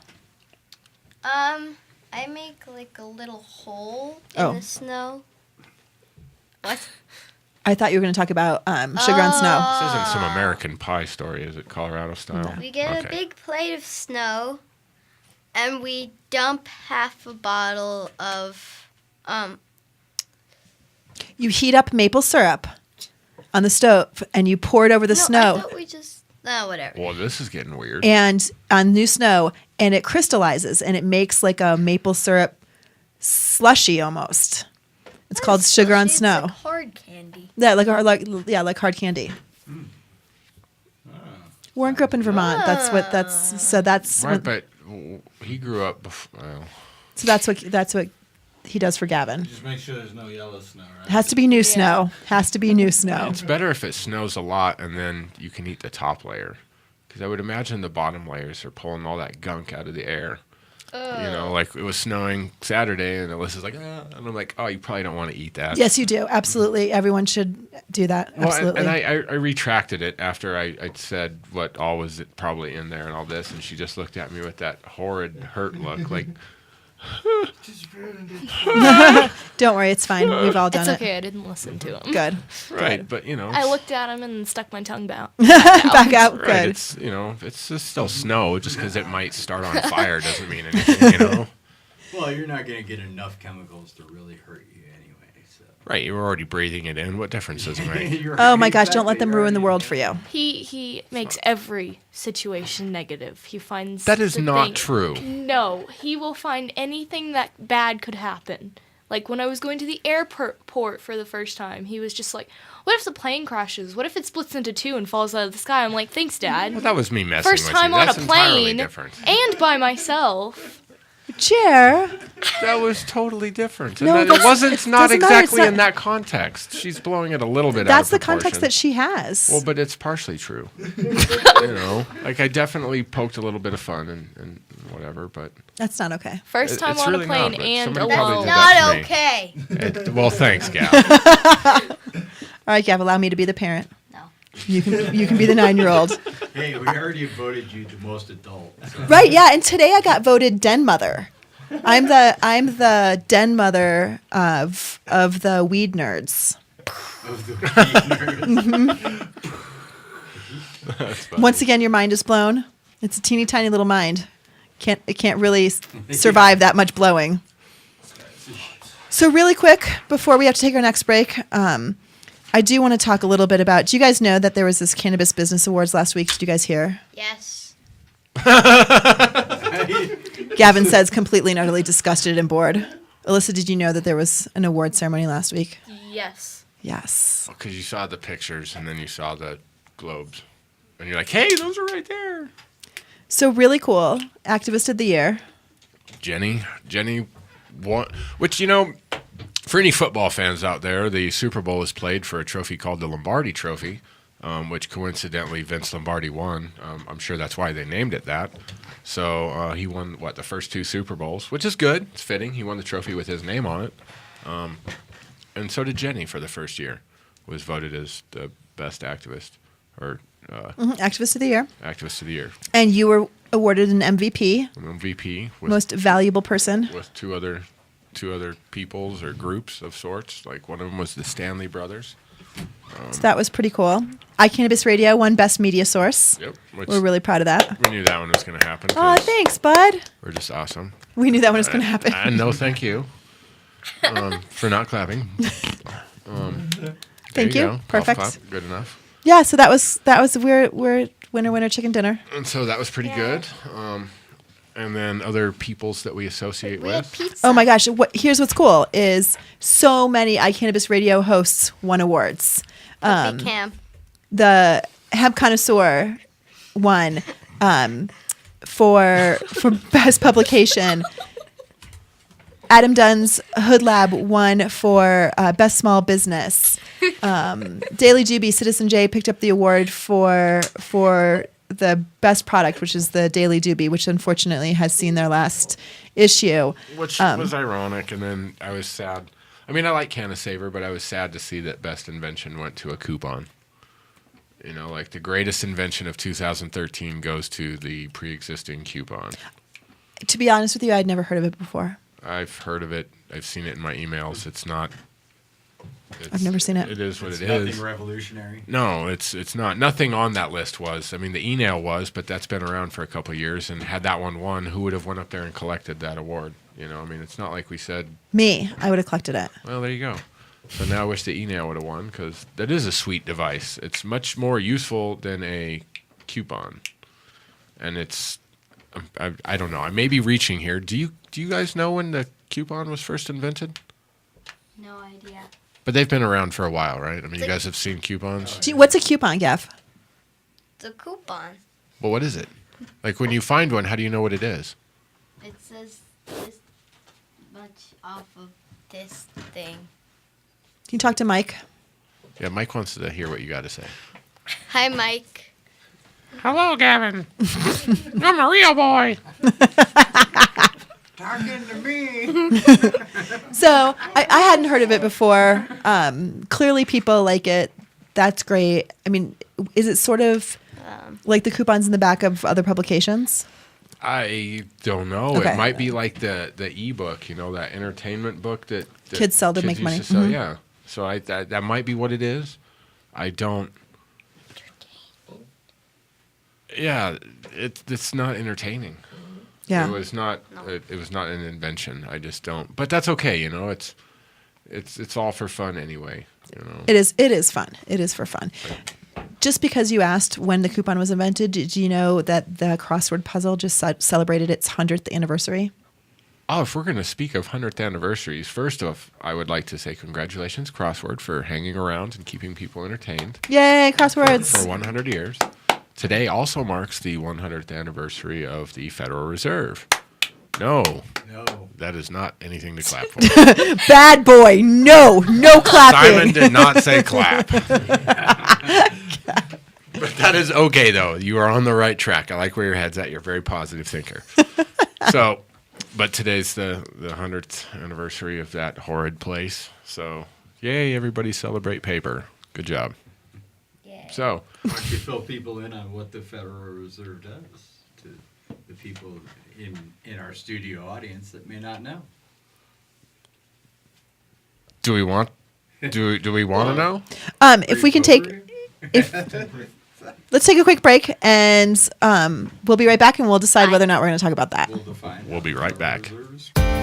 I make a little hole in the snow. What? I thought you were going to talk about sugar on snow. This isn't some American Pie story, is it? Colorado style. We get a big plate of snow, and we dump half a bottle of You heat up maple syrup on the stove, and you pour it over the snow. I thought we just whatever. Well, this is getting weird. And on new snow, and it crystallizes, and it makes like a maple syrup slushy almost. It's called sugar on snow. It's like hard candy. Yeah, like hard candy. Warren grew up in Vermont. That's Right, but he grew up before. Well. So that's what he does for Gavin. Just make sure there's no yellow snow, right? It has to be new snow. Has to be new snow. It's better if it snows a lot and then you can eat the top layer. Because I would imagine the bottom layers are pulling all that gunk out of the air. Like it was snowing Saturday and Alyssa's like, and I'm like, oh, you probably don't want to eat that. Yes, you do. Absolutely. Everyone should do that. Absolutely. Well, and I retracted it after I said what all was probably in there and all this. And she just looked at me with that horrid hurt look like, Don't worry, it's fine. We've all done It's it. okay. I didn't listen to him. Good. Right, but you know, I looked at him and stuck my tongue back. Back out. right, Good. it's it's just still snow. Just because it might start on fire doesn't mean anything. You know. Well, you're not going to get enough chemicals to really hurt you anyway. So. Right, you're already breathing it in. What difference does it make? Oh my gosh, don't let them ruin the world for you. He makes every situation negative. He finds That is the not thing- true. No, he will find anything that bad could happen. Like when I was going to the airport for the first time, he was just like, "What if the plane crashes? What if it splits into two and falls out of the sky?" I'm like, "Thanks, Dad." Well, that was me messing First with time you. on That's a entirely plane different. and by myself. Chair. That was totally different. No, And that, that's- it wasn't it not doesn't matter, it's exactly not- in that context. She's blowing it a little bit out That's of the proportion. context that she has. Well, but it's partially true. You know, like I definitely poked a little bit of fun and whatever, but That's not okay. First time it's on really a plane not, but and somebody probably alone. did that Not to me. okay. Well, thanks, Gal. All right, Gav, allow me to be the parent. No. You can be the 9-year-old. Hey, we already voted you the most adult. So. Right, yeah, and today I got voted den mother. I'm the den mother of the weed nerds. Of the nerds. That's funny. Once again, your mind is blown. It's a teeny tiny little mind. It can't really survive that much blowing. So really quick, before we have to take our next break, I do want to talk a little bit about, do you guys know that there was this Cannabis Business Awards last week? Did you guys hear? Yes. Gavin says completely and utterly disgusted and bored. Alyssa, did you know that there was an award ceremony last week? Yes. Yes. Because you saw the pictures and then you saw the globes, and you're like, "Hey, those are right there." So really cool. Activist of the Year. Jenny won, which, you know, for any football fans out there, the Super Bowl is played for a trophy called the Lombardi Trophy, which coincidentally Vince Lombardi won. I'm sure that's why they named it that. So he won, the first 2 Super Bowls, which is good. It's fitting. He won the trophy with his name on it. And so did Jenny for the first year, was voted as the best activist, or Activist of the Year. activist of the year. And you were awarded an MVP, An MVP with Most Valuable Person. with two other peoples or groups of sorts. Like one of them was the Stanley Brothers. So that was pretty cool. iCannabisRadio won Best Media Source. Yep. Which We're really proud of that. we knew that one was going to happen. Oh, 'cause thanks, bud. We're just awesome. We knew that one was going to happen. And no, thank you for not clapping. There Thank you. go. Golf Perfect. clap. Good enough. Yeah, so that was we're winner chicken dinner. And so that was pretty good. And then other peoples that we associate We had with. pizza. Oh my gosh, here's what's cool is so many iCannabis Radio hosts won awards. Big camp. The Hemp Connoisseur won for best publication. Adam Dunn's Hood Lab won for best small business. Daily Juby, Citizen J picked up the award for the best product, which is the Daily Doobie, which unfortunately has seen their last issue. Which was ironic, and then I was sad. I mean, I like Cannasaver, but I was sad to see that Best Invention went to a coupon. You know, like the greatest invention of 2013 goes to the pre-existing coupon. To be honest with you, I'd never heard of it before. I've heard of it. I've seen it in my emails. It's not. I've never seen it. It is what It's it nothing is. revolutionary. No, it's not. Nothing on that list was. I mean, the e-nail was, but that's been around for a couple of years. And had that one won, who would have went up there and collected that award? You know, I mean, it's not like we said, Me, I would have collected it. well, there you go. So now I wish the e-nail would have won, because that is a sweet device. It's much more useful than a coupon. And it's, I don't know. I may be reaching here. Do you guys know when the coupon was first invented? No idea. But they've been around for a while, right? I mean, you guys have seen coupons. What's a coupon, Gav? It's a coupon. Well, what is it? Like when you find one, how do you know what it is? It says this much off of this thing. Can you talk to Mike? Yeah, Mike wants to hear what you got to say. Hi, Mike. Hello, Gavin. I'm a real boy. Talking to me. So I hadn't heard of it before. Clearly, people like it. That's great. I mean, is it sort of like the coupons in the back of other publications? I don't know. Okay. It might be like the ebook, that entertainment book that Kids sell to make used money. to sell. Mhm. Yeah. So that might be what it is. I don't. Yeah, it's not entertaining. Yeah. It was not. It was not an invention. I just don't. But that's okay. It's all for fun anyway. It is fun. It is for fun. Just because you asked when the coupon was invented, did you know that the crossword puzzle just celebrated its 100th anniversary? Oh, if we're going to speak of 100th anniversaries, first off, I would like to say congratulations, Crossword, for hanging around and keeping people entertained. Yay, crosswords. For 100 years. Today also marks the 100th anniversary of the Federal Reserve. No. That is not anything to clap for. Bad boy. No clapping. Simon did not say clap. But that is okay, though. You are on the right track. I like where your head's at. You're a very positive thinker. But today's the 100th anniversary of that horrid place. So, yay, everybody celebrate paper. Good job. Yeah. So, Why don't you fill people in on what the Federal Reserve does to the people in our studio audience that may not know? do we want to know? If we can let's take a quick break, and we'll be right back, and we'll decide whether or not we're going to talk about that. We'll be right back.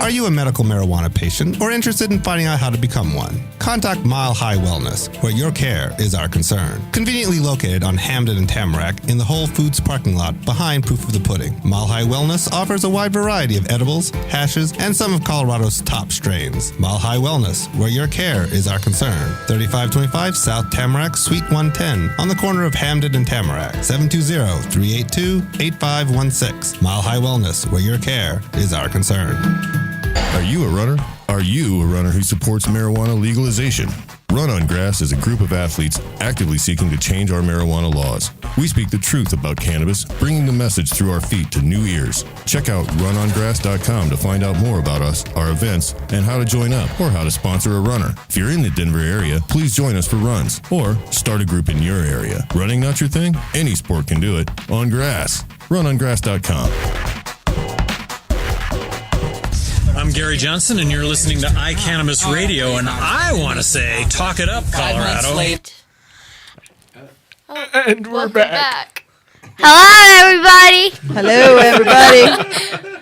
Are you a medical marijuana patient or interested in finding out how to become one? Contact Mile High Wellness, where your care is our concern. Conveniently located on Hamden and Tamarack in the Whole Foods parking lot behind Proof of the Pudding, Mile High Wellness offers a wide variety of edibles, hashes, and some of Colorado's top strains. Mile High Wellness, where your care is our concern. 3525 South Tamarack, Suite 110, on the corner of Hamden and Tamarack. 720-382-8516. Mile High Wellness, where your care is our concern. Are you a runner? Are you a runner who supports marijuana legalization? Run on Grass is a group of athletes actively seeking to change our marijuana laws. We speak the truth about cannabis, bringing the message through our feet to new ears. Check out runongrass.com to find out more about us, our events, and how to join up or how to sponsor a runner. If you're in the Denver area, please join us for runs or start a group in your area. Running not your thing? Any sport can do it. On Grass. Runongrass.com. I'm Gary Johnson, and you're listening to ICANNABISRADIO, and I want to say, talk it up, Colorado. And we're back. Hello, everybody.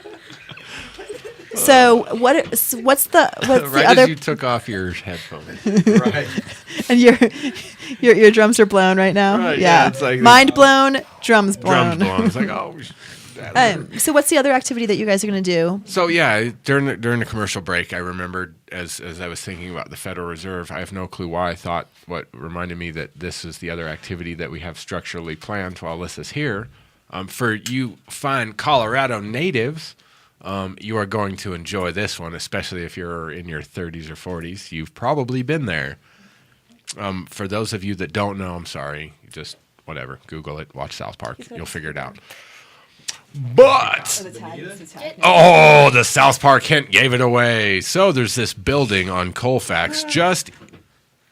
So what's the right other? as you took off your headphones. Right. And your eardrums are blown right now. Right, yeah, it's like mind blown, drums blown. It's like, oh. So what's the other activity that you guys are going to do? So yeah, during the commercial break, I remembered as I was thinking about the Federal Reserve, I have no clue why I thought what reminded me that this is the other activity that we have structurally planned while Alyssa's here. For you fine Colorado natives, you are going to enjoy this one, especially if you're in your 30s or 40s. You've probably been there. For those of you that don't know, I'm sorry. Just whatever, Google it, watch South Park. You'll figure it out. But the South Park hint gave it away. So there's this building on Colfax just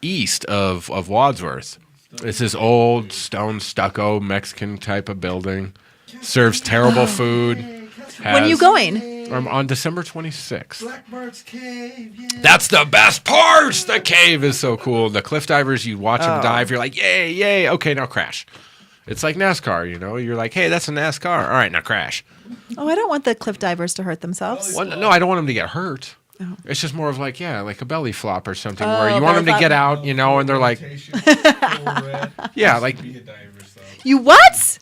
east of Wadsworth. It's this old stone stucco Mexican type of building. Serves terrible food. When are you going? On December 26th. Blackbird's Cave. Yeah. That's the best part. The cave is so cool. The cliff divers, you watch them dive. You're like, yay, yay. Okay, now crash. It's like NASCAR, You're like, hey, that's a NASCAR. All right, now crash. Oh, I don't want the cliff divers to hurt themselves. Well, no, I don't want them to get hurt. Oh. It's just more of like a belly flop or something where you want them to get out, and they're like, yeah, like. You what?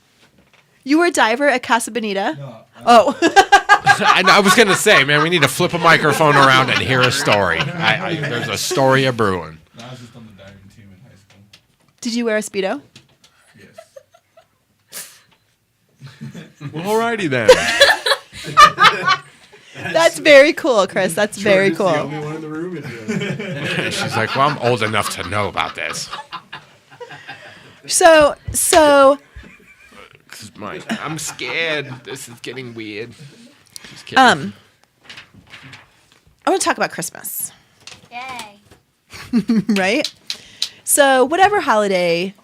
You were a diver at Casa Bonita? No. I was going to say, man, we need to flip a microphone around and hear a story. There's a story of brewing. No, I was just on the diving team in high school. Did you wear a Speedo? Well, alrighty then. That's very cool, Chris. That's very cool. The only one in the room is She's like, well, I'm old enough to know about this. So. I'm scared. This is getting weird. Just kidding. I want to talk about Christmas. Yay. Right? So whatever holiday.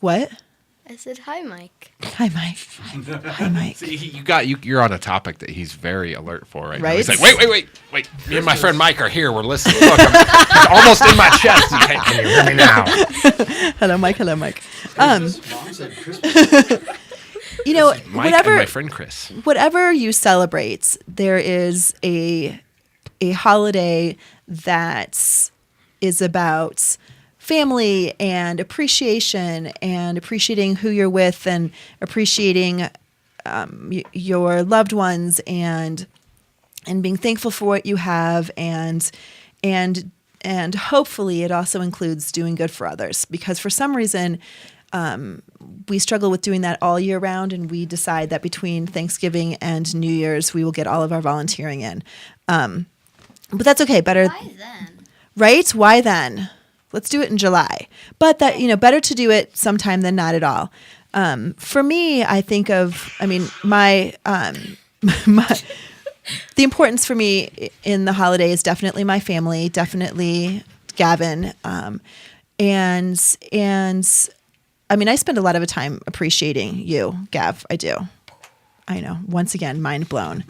What? I said, hi, Mike. Hi, Mike. Hi, Mike. See, you're on a topic that he's very alert for right now. Right? He's like, wait. Me and my friend Mike are here. We're listening. Look, he's almost in my chest. He's like, can you hear me now? Hello, Mike. Mom said Christmas. You know, Mike and my friend Chris. Whatever you celebrate, there is a holiday that is about family and appreciation and appreciating who you're with and appreciating your loved ones and being thankful for what you have and hopefully it also includes doing good for others, because for some reason we struggle with doing that all year round, and we decide that between Thanksgiving and New Year's we will get all of our volunteering in. But that's okay. Better. Why then? Right? Why then? Let's do it in July. But that, better to do it sometime than not at all. For me, I think of, my the importance for me in the holiday is definitely my family, definitely Gavin, and I spend a lot of time appreciating you, Gav. I do. I know. Once again, mind blown.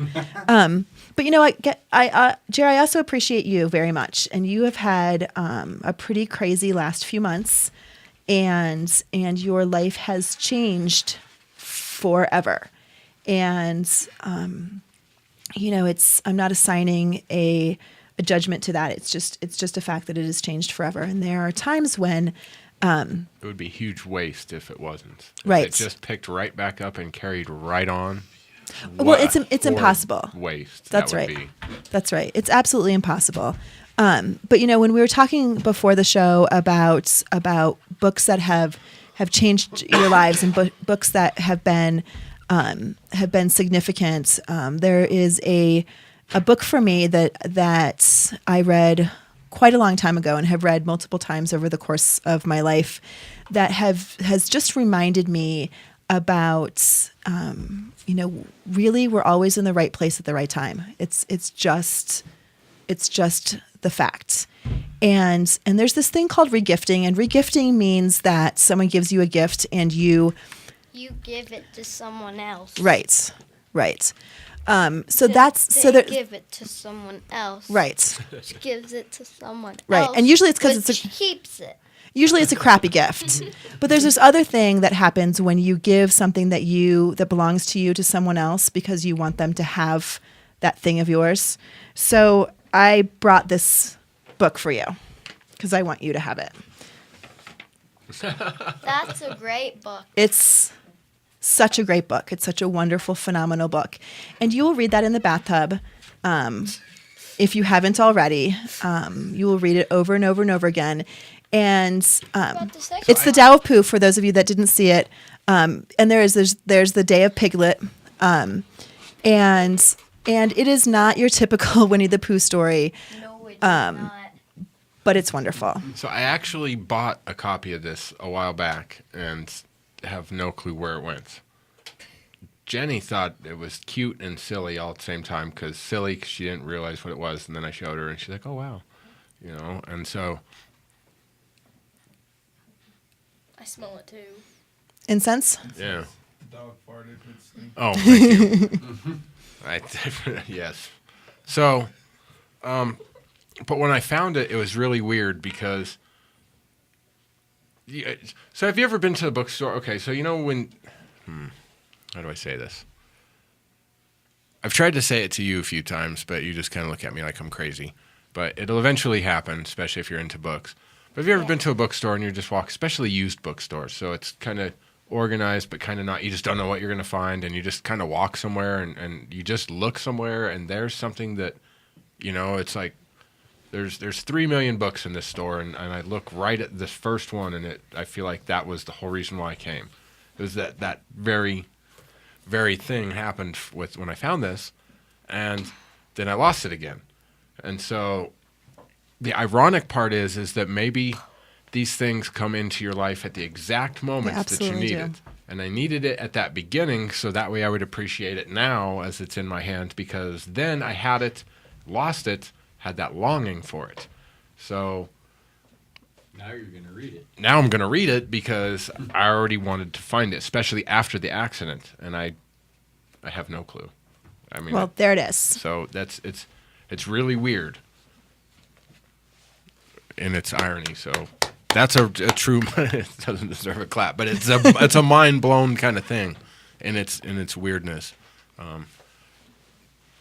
But you know what, Jerry, I also appreciate you very much, and you have had a pretty crazy last few months, and your life has changed forever. And I'm not assigning a judgment to that. It's just a fact that it has changed forever. And there are times when it would be huge waste if it wasn't. Right. If it just picked right back up and carried right on. Well, it's impossible. Waste. That's right. That's right. It's absolutely impossible. But when we were talking before the show about books that have changed your lives and books that have been significant, there is a book for me that I read quite a long time ago and have read multiple times over the course of my life that has just reminded me about really we're always in the right place at the right time. It's just the fact. And there's this thing called regifting, and regifting means that someone gives you a gift and you give it to someone else. Right. So they give it to someone else. Right. She gives it to someone right. else. And usually it's because she keeps it. Usually it's a crappy gift. But there's this other thing that happens when you give something that belongs to you to someone else because you want them to have that thing of yours. So I brought this book for you because I want you to have it. That's a great book. It's such a great book. It's such a wonderful, phenomenal book. And you will read that in the bathtub. If you haven't already, you will read it over and over and over again. And it's the Tao of Pooh for those of you that didn't see it. And there's the Day of Piglet, and it is not your typical Winnie the Pooh story. No, it's not. But it's wonderful. So I actually bought a copy of this a while back and have no clue where it went. Jenny thought it was cute and silly all at the same time, because she didn't realize what it was, and then I showed her and she's like, "Oh wow," and so. I smell it too. Incense? Yeah. Dog farted. Oh, thank you. Yes. So, but when I found it, it was really weird because. So have you ever been to the bookstore? Okay, so when. How do I say this? I've tried to say it to you a few times, but you just kind of look at me like I'm crazy. But it'll eventually happen, especially if you're into books. But have you ever been to a bookstore and you just walk, especially used bookstores, so it's kind of organized but kind of not, you just don't know what you're going to find, and you just kind of walk somewhere and you just look somewhere and there's something that, it's like there's 3 million books in this store, and I look right at this first one and I feel like that was the whole reason why I came. It was that very, very thing happened when I found this, and then I lost it again. And so the ironic part is that maybe these things come into your life at the exact moments that you need it. And I needed it at that beginning, so that way I would appreciate it now as it's in my hand, because then I had it, lost it, had that longing for it. So Now you're going to read it. Now I'm going to read it because I already wanted to find it, especially after the accident, and I have no clue. I mean, Well, there it is. So it's really weird in its irony. So that's a true. It doesn't deserve a clap, but it's a mind blown kind of thing, in its weirdness.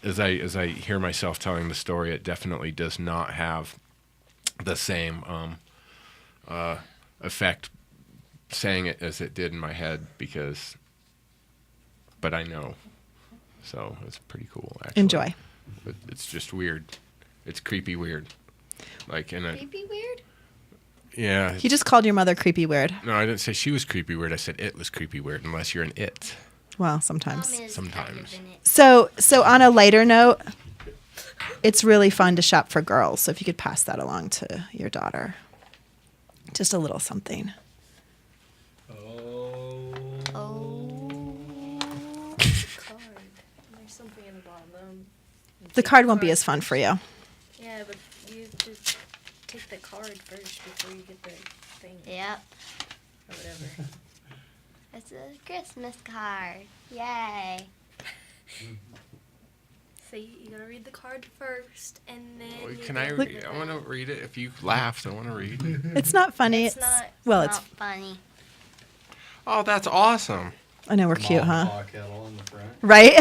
As I hear myself telling the story, it definitely does not have the same effect saying it as it did in my head but I know. So it's pretty cool, actually. Enjoy. But it's just weird. It's creepy weird. Like in a Creepy weird? Yeah. He just called your mother creepy weird. No, I didn't say she was creepy weird. I said it was creepy weird, unless you're an it. Well, sometimes. Sometimes. So on a lighter note, it's really fun to shop for girls. So if you could pass that along to your daughter. Just a little something. There's something in the bottom. The card won't be as fun for you. Yeah, but you have to take the card first before you get the thing. Yep. Or whatever. It's a Christmas card. Yay. So you gotta read the card first, and then. Can I read? I want to read it. If you laughed, I want to read. It's not funny. It's not funny. Oh, that's awesome. I know we're cute, huh? Paw kettle on the front. Right?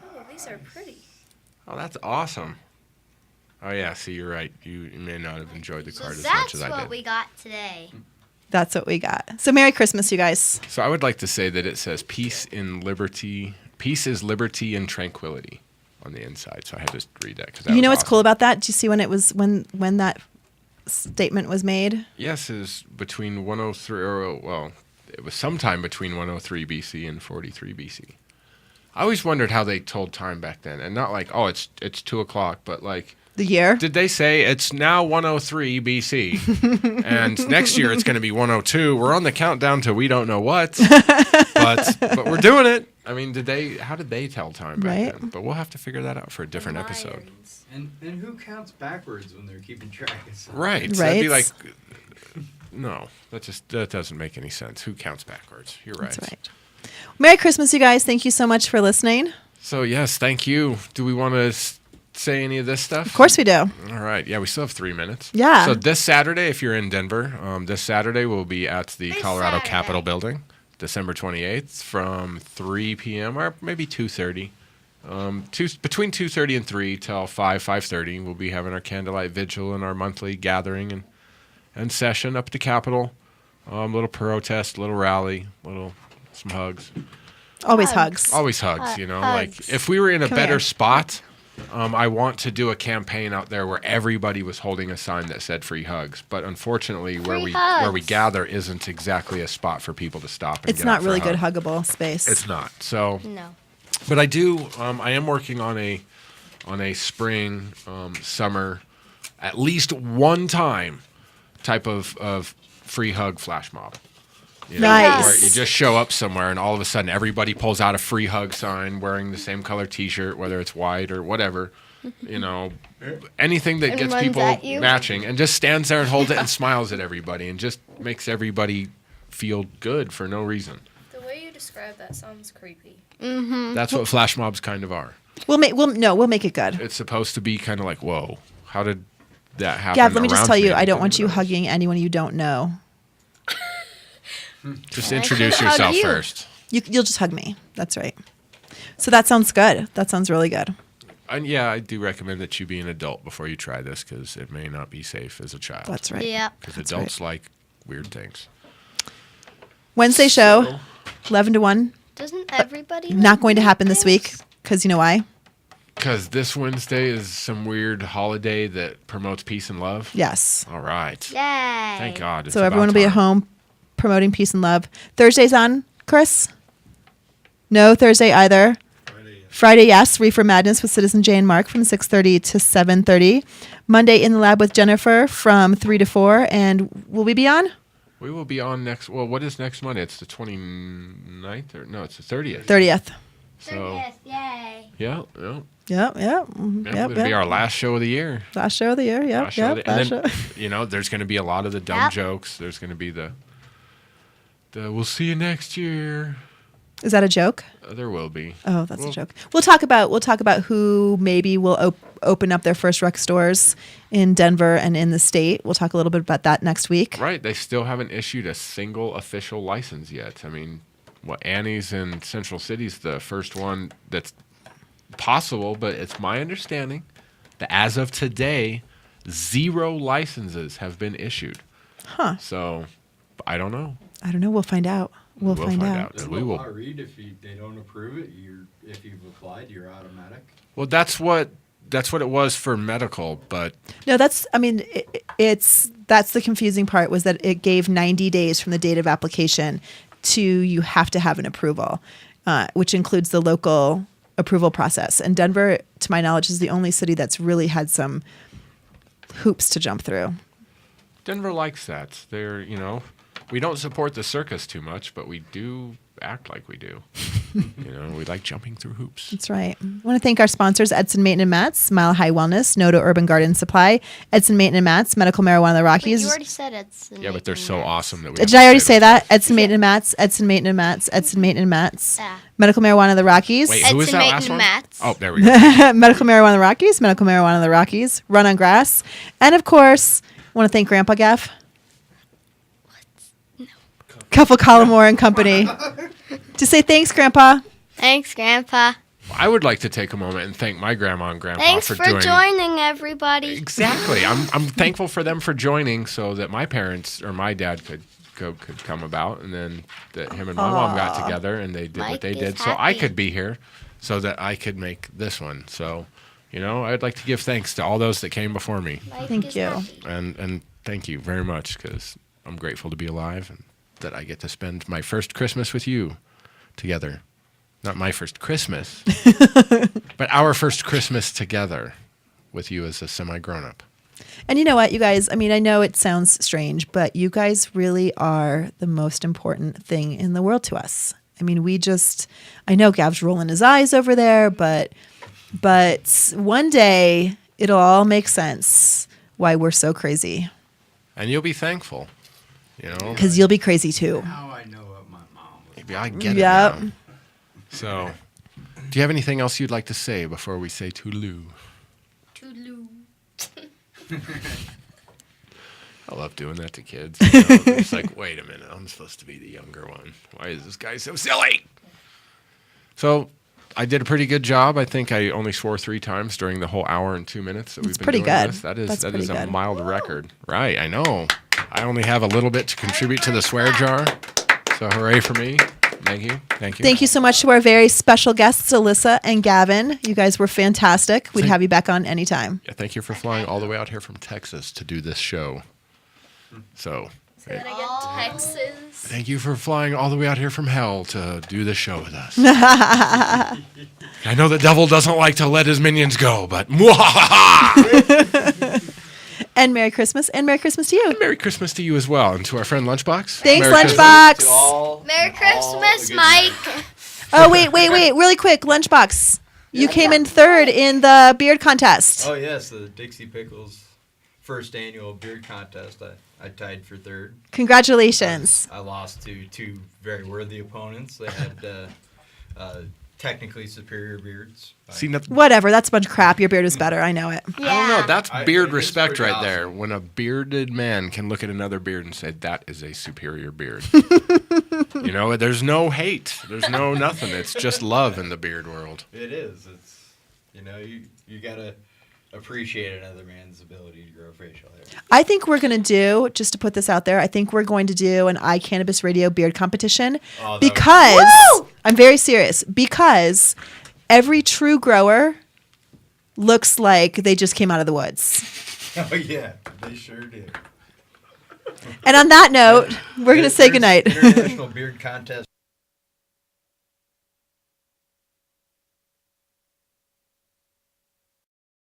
Oh, these are pretty. Oh, that's awesome. Oh yeah, see, you're right. You may not have enjoyed the So card as that's much as I what did. we got today. That's what we got. So Merry Christmas, you guys. So I would like to say that it says peace is liberty and tranquility on the inside. So I had to read that because You know what's cool about that? Did you see when it was when that statement was made? Yes, is between 103. Well, it was sometime between 103 BC and 43 BC. I always wondered how they told time back then, and not like it's 2:00, but like. The year? Did they say it's now 103 BC and next year it's going to be 102? We're on the countdown to we don't know what, but we're doing it. I mean, how did they tell time back then? But we'll have to figure that out for a different episode. And who counts backwards when they're keeping track of something? Right. So that'd be like, no, that doesn't make any sense. Who counts backwards? You're right. That's right. Merry Christmas, you guys. Thank you so much for listening. So yes, thank you. Do we want to say any of this stuff? Of course we do. All right. Yeah, we still have 3 minutes. Yeah. So this Saturday, if you're in Denver, this Saturday we'll be at the Colorado Capitol Building, December 28th from 3 p.m. or maybe 2:30. Between 2:30 and 3 till 5:30, we'll be having our candlelight vigil and our monthly gathering and session up at the Capitol. Little protest, little rally, some hugs. Always hugs. Always hugs, like if we were in a better spot, I want to do a campaign out there where everybody was holding a sign that said free hugs. But unfortunately, where we gather isn't exactly a spot for people to stop and it's get not out for really a good hug. huggable space. It's not. So No. But I am working on a spring, summer, at least one time type of free hug flash mob. Nice. Where you just show up somewhere and all of a sudden everybody pulls out a free hug sign wearing the same color T-shirt, whether it's white or whatever, anything that And gets runs people at you. matching, and just stands there and holds it and smiles at everybody and just makes everybody feel good for no reason. The way you describe that sounds creepy. Mm-hmm. That's what flash mobs kind of are. We'll make it good. It's supposed to be kind of like, whoa, how did that happen? Gav, let me just around tell you, me? I don't want you hugging anyone you don't know. Just introduce yourself first. You'll just hug me. That's right. So that sounds good. That sounds really good. And yeah, I do recommend that you be an adult before you try this because it may not be safe as a child. That's right. Yeah. Because adults like weird things. Wednesday show, 11 to 1. Doesn't everybody? Not going to happen this week because you know why? Because this Wednesday is some weird holiday that promotes peace and love. Yes. All right. Yay. Thank God. So everyone will be at home promoting peace and love. Thursday's on, Chris? No Thursday either. Friday, yes. Reefer Madness with Citizen Jay and Mark from 6:30 to 7:30. Monday in the lab with Jennifer from 3 to 4. And will we be on? We will be on next. Well, what is next Monday? It's the 29th? No, it's the 30th. 30th. So 30th, yay. Yeah. Yep. It'll be our last show of the year. Last show of the year. Yep. And then, there's going to be a lot of the dumb jokes. There's going to be the we'll see you next year. Is that a joke? There will be. Oh, that's a joke. We'll talk about who maybe will open up their first rec stores in Denver and in the state. We'll talk a little bit about that next week. Right. They still haven't issued a single official license yet. I mean, Annie's in Central City's the first one that's possible, but it's my understanding that as of today, 0 licenses have been issued. Huh. So, I don't know. We'll find out. We'll find out. There's no law, Reed. If they don't approve it, if you've applied, you're automatic. Well, that's what it was for medical, but no, that's the confusing part was that it gave 90 days from the date of application to you have to have an approval, which includes the local approval process. And Denver, to my knowledge, is the only city that's really had some hoops to jump through. Denver likes that. They're, we don't support the circus too much, but we do act like we do. We like jumping through hoops. That's right. I want to thank our sponsors, Edson Maton and Mats, Mile High Wellness, Noto Urban Garden Supply, Edson Maton and Mats, Medical Marijuana of the Rockies. Wait, you already said Edson. Yeah, but they're so awesome that we Did I already say that? Edson Maton and Mats, Edson Maton and Mats, Edson Maton and Mats, Medical Marijuana of the Rockies. Wait, who is that last one? Mats. Oh, there we go. Medical Marijuana of the Rockies, Medical Marijuana of the Rockies, Run on Grass. And of course, I want to thank Grandpa Gav. Couple Collimore and Company. To say thanks, Grandpa. Thanks, Grandpa. I would like to take a moment and thank my grandma and grandpa Thanks for joining, everybody. Exactly. I'm thankful for them for joining so that my parents or my dad could come about, and then that him and my mom got together and they did what they did so I could be here so that I could make this one. So, I'd like to give thanks to all those that came before me. Thank you. And thank you very much because I'm grateful to be alive and that I get to spend my first Christmas with you together. Not my first Christmas, but our first Christmas together with you as a semi-grown-up. And you know what, you guys, I know it sounds strange, but you guys really are the most important thing in the world to us. I know Gav's rolling his eyes over there, but one day it'll all make sense why we're so crazy. And you'll be thankful. Because you'll be crazy too. Now I know what my mom was. Maybe I get it now. So, do you have anything else you'd like to say before we say toodaloo? Toodaloo. I love doing that to kids. It's like, wait a minute, I'm supposed to be the younger one. Why is this guy so silly? So, I did a pretty good job. I think I only swore 3 times during the whole hour and 2 minutes that we've been doing this. That is a mild record. Right, I know. I only have a little bit to contribute to the swear jar. So hooray for me. Thank you. Thank you so much to our very special guests, Alyssa and Gavin. You guys were fantastic. We'd have you back on anytime. Yeah, thank you for flying all the way out here from Texas to do this show. So, Texas. Thank you for flying all the way out here from hell to do this show with us. I know the devil doesn't like to let his minions go, but And Merry Christmas, and Merry Christmas to you. And Merry Christmas to you as well, and to our friend Lunchbox. Thanks, Lunchbox. Merry Christmas, Mike. Oh, wait, really quick, Lunchbox. You came in 3rd in the beard contest. Oh, yes, the Dixie Pickles first annual beard contest. I tied for 3rd. Congratulations. I lost to 2 very worthy opponents. They had technically superior beards. Whatever, that's a bunch of crap. Your beard is better. I know it. Yeah. I don't know. That's beard respect right there. When a bearded man can look at another beard and say, that is a superior beard. There's no hate. There's no nothing. It's just love in the beard world. It is. It's, you got to appreciate another man's ability to grow facial hair. I think we're going to do, just to put this out there, I think we're going to do an iCannabisRadio beard competition because, I'm very serious, because every true grower looks like they just came out of the woods. Oh, yeah, they sure do. And on that note, we're going to say goodnight. International Beard Contest.